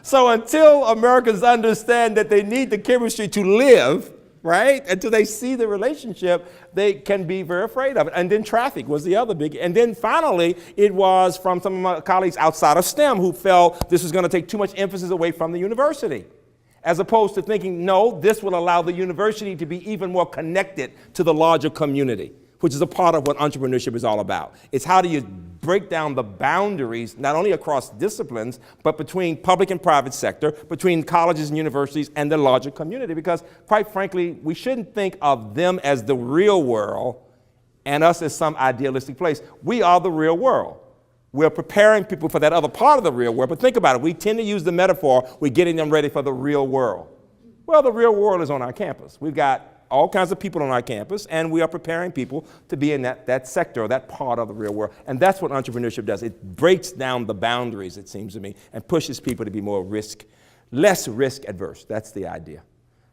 Speaker 1: So until Americans understand that they need the chemistry to live, right? Until they see the relationship, they can be very afraid of it. And then traffic was the other big, and then finally, it was from some of my colleagues outside of STEM who felt this was going to take too much emphasis away from the university, as opposed to thinking, no, this will allow the university to be even more connected to the larger community, which is a part of what entrepreneurship is all about. It's how do you break down the boundaries, not only across disciplines, but between public and private sector, between colleges and universities and the larger community, because quite frankly, we shouldn't think of them as the real world and us as some idealistic place. We are the real world. We're preparing people for that other part of the real world, but think about it, we tend to use the metaphor, we're getting them ready for the real world. Well, the real world is on our campus. We've got all kinds of people on our campus, and we are preparing people to be in that sector, or that part of the real world. And that's what entrepreneurship does. It breaks down the boundaries, it seems to me, and pushes people to be less risk adverse. That's the idea.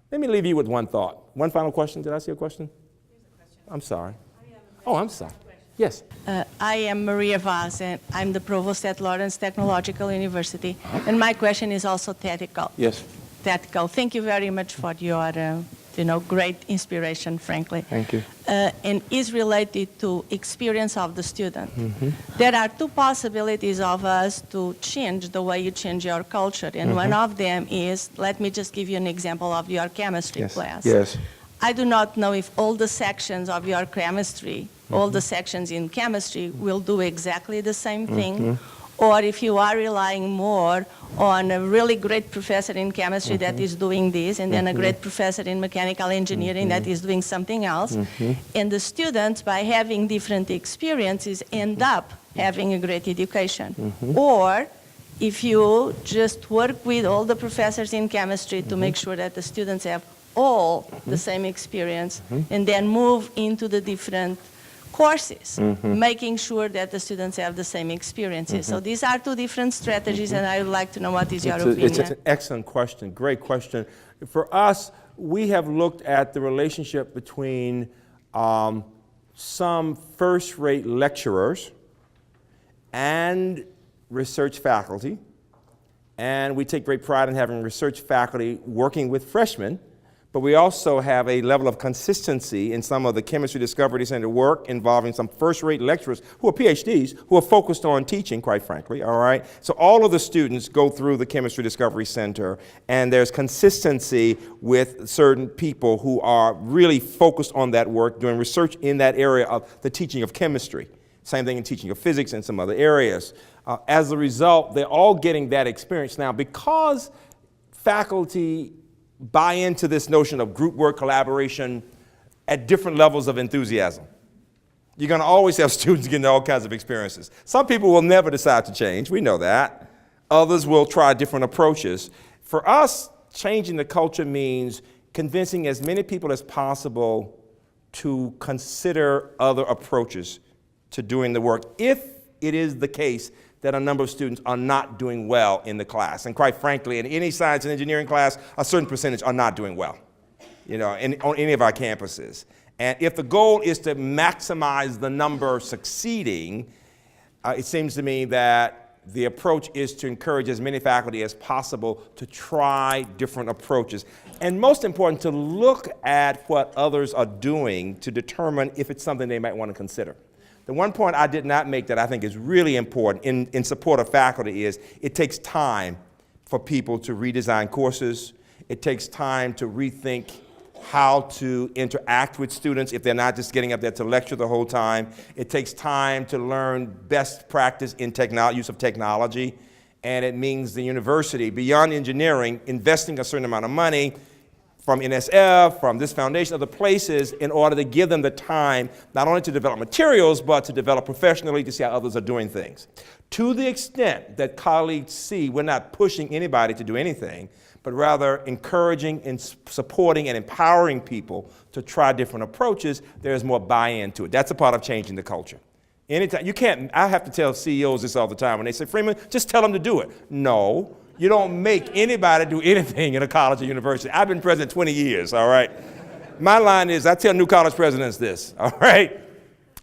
Speaker 1: Let me leave you with one thought. One final question. Did I see a question?
Speaker 8: Here's a question.
Speaker 1: I'm sorry. Oh, I'm sorry. Yes.
Speaker 8: I am Maria Vaz, and I'm the provost at Lawrence Technological University. And my question is also technical.
Speaker 1: Yes.
Speaker 8: Technical. Thank you very much for your great inspiration, frankly.
Speaker 1: Thank you.
Speaker 8: And is related to experience of the student. There are two possibilities of us to change the way you change your culture, and one of them is, let me just give you an example of your chemistry class.
Speaker 1: Yes.
Speaker 8: I do not know if all the sections of your chemistry, all the sections in chemistry will do exactly the same thing, or if you are relying more on a really great professor in chemistry that is doing this, and then a great professor in mechanical engineering that is doing something else. And the students, by having different experiences, end up having a great education. Or if you just work with all the professors in chemistry to make sure that the students have all the same experience, and then move into the different courses, making sure that the students have the same experiences. So these are two different strategies, and I would like to know what is your opinion.
Speaker 1: It's an excellent question, great question. For us, we have looked at the relationship between some first-rate lecturers and research faculty, and we take great pride in having research faculty working with freshmen. But we also have a level of consistency in some of the Chemistry Discovery Center work involving some first-rate lecturers who are PhDs, who are focused on teaching, quite frankly, all right? So all of the students go through the Chemistry Discovery Center, and there's consistency with certain people who are really focused on that work, doing research in that area of the teaching of chemistry. Same thing in teaching of physics and some other areas. As a result, they're all getting that experience now because faculty buy into this notion of group work, collaboration at different levels of enthusiasm. You're going to always have students getting all kinds of experiences. Some people will never decide to change, we know that. Others will try different approaches. For us, changing the culture means convincing as many people as possible to consider other approaches to doing the work, if it is the case that a number of students are not doing well in the class. And quite frankly, in any science and engineering class, a certain percentage are not doing well, on any of our campuses. And if the goal is to maximize the number succeeding, it seems to me that the approach is to encourage as many faculty as possible to try different approaches. And most important, to look at what others are doing to determine if it's something they might want to consider. The one point I did not make that I think is really important in support of faculty is it takes time for people to redesign courses. It takes time to rethink how to interact with students if they're not just getting up there to lecture the whole time. It takes time to learn best practice in use of technology. And it means the university, beyond engineering, investing a certain amount of money from NSF, from this foundation, other places, in order to give them the time not only to develop materials, but to develop professionally to see how others are doing things. To the extent that colleagues see we're not pushing anybody to do anything, but rather encouraging and supporting and empowering people to try different approaches, there's more buy-in to it. That's a part of changing the culture. Anytime, you can't, I have to tell CEOs this all the time when they say, Freeman, just tell them to do it. No. You don't make anybody do anything in a college or university. I've been president 20 years, all right? My line is, I tell new college presidents this, all right?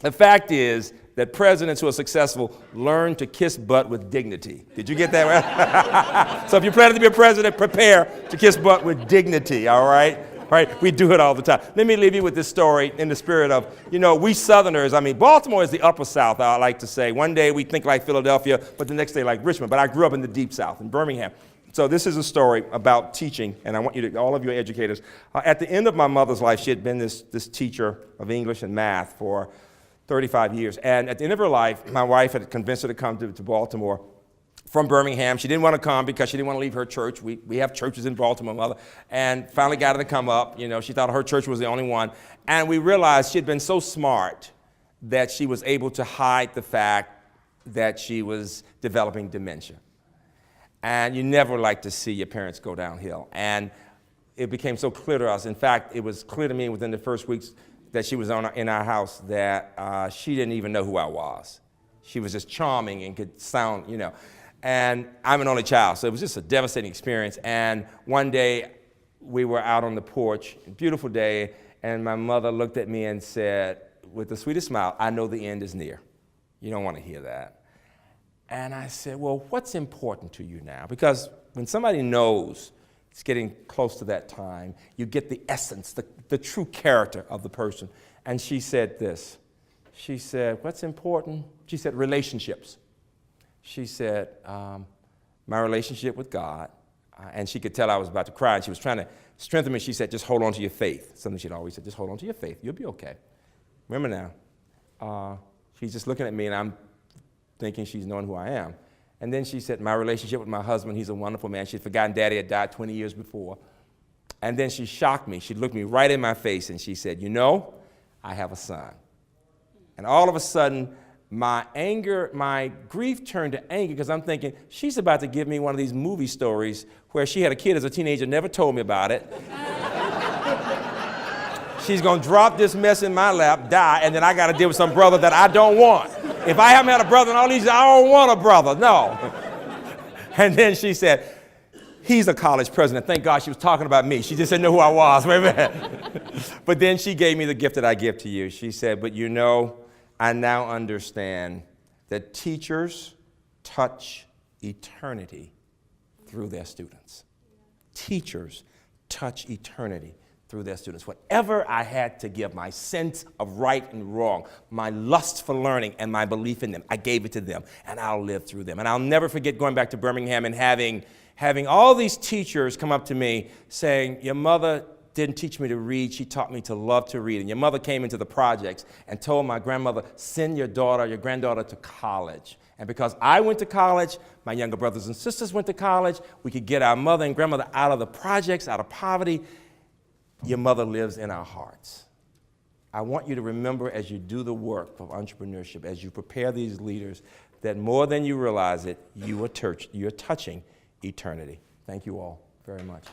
Speaker 1: The fact is that presidents who are successful learn to kiss butt with dignity. Did you get that right? So if you're planning to be a president, prepare to kiss butt with dignity, all right? Right? We do it all the time. Let me leave you with this story in the spirit of, we Southerners, Baltimore is the upper South, I like to say. One day we think like Philadelphia, but the next day like Richmond. But I grew up in the deep South, in Birmingham. So this is a story about teaching, and I want you to, all of you educators, at the end of my mother's life, she had been this teacher of English and math for 35 years. And at the end of her life, my wife had convinced her to come to Baltimore from Birmingham. She didn't want to come because she didn't want to leave her church. We have churches in Baltimore, Mother. And finally got her to come up. She thought her church was the only one. And we realized she had been so smart that she was able to hide the fact that she was developing dementia. And you never like to see your parents go downhill. And it became so clear to us. In fact, it was clear to me within the first weeks that she was in our house that she didn't even know who I was. She was just charming and could sound, And I'm an only child, so it was just a devastating experience. And one day, we were out on the porch, a beautiful day, and my mother looked at me and said, with the sweetest smile, I know the end is near. You don't want to hear that. And I said, well, what's important to you now? Because when somebody knows it's getting close to that time. You get the essence, the true character of the person. And she said this. She said, what's important? She said, relationships. She said, my relationship with God. And she could tell I was about to cry, and she was trying to strengthen me. She said, just hold on to your faith. Something she'd always said, just hold on to your faith. You'll be okay. Remember now, she's just looking at me, and I'm thinking she's knowing who I am. And then she said, my relationship with my husband, he's a wonderful man. She'd forgotten Daddy had died 20 years before. And then she shocked me. She looked me right in my face, and she said, you know, I have a son. And all of a sudden, my grief turned to anger, because I'm thinking, she's about to give me one of these movie stories where she had a kid as a teenager, never told me about it. She's going to drop this mess in my lap, die, and then I got to deal with some brother that I don't want. If I haven't had a brother in all these years, I don't want a brother, no. And then she said, he's a college president. Thank God she was talking about me. She just didn't know who I was. Wait a minute. But then she gave me the gift that I give to you. She said, but you know, I now understand that teachers touch eternity through their students. Teachers touch eternity through their students. Whatever I had to give, my sense of right and wrong, my lust for learning and my belief in them, I gave it to them, and I'll live through them. And I'll never forget going back to Birmingham and having all these teachers come up to me saying, your mother didn't teach me to read, she taught me to love to read. And your mother came into the projects and told my grandmother, send your granddaughter to college. And because I went to college, my younger brothers and sisters went to college, we could get our mother and grandmother out of the projects, out of poverty. Your mother lives in our hearts. I want you to remember, as you do the work of entrepreneurship, as you prepare these leaders, that more than you realize it, you are touching eternity. Thank you all very much.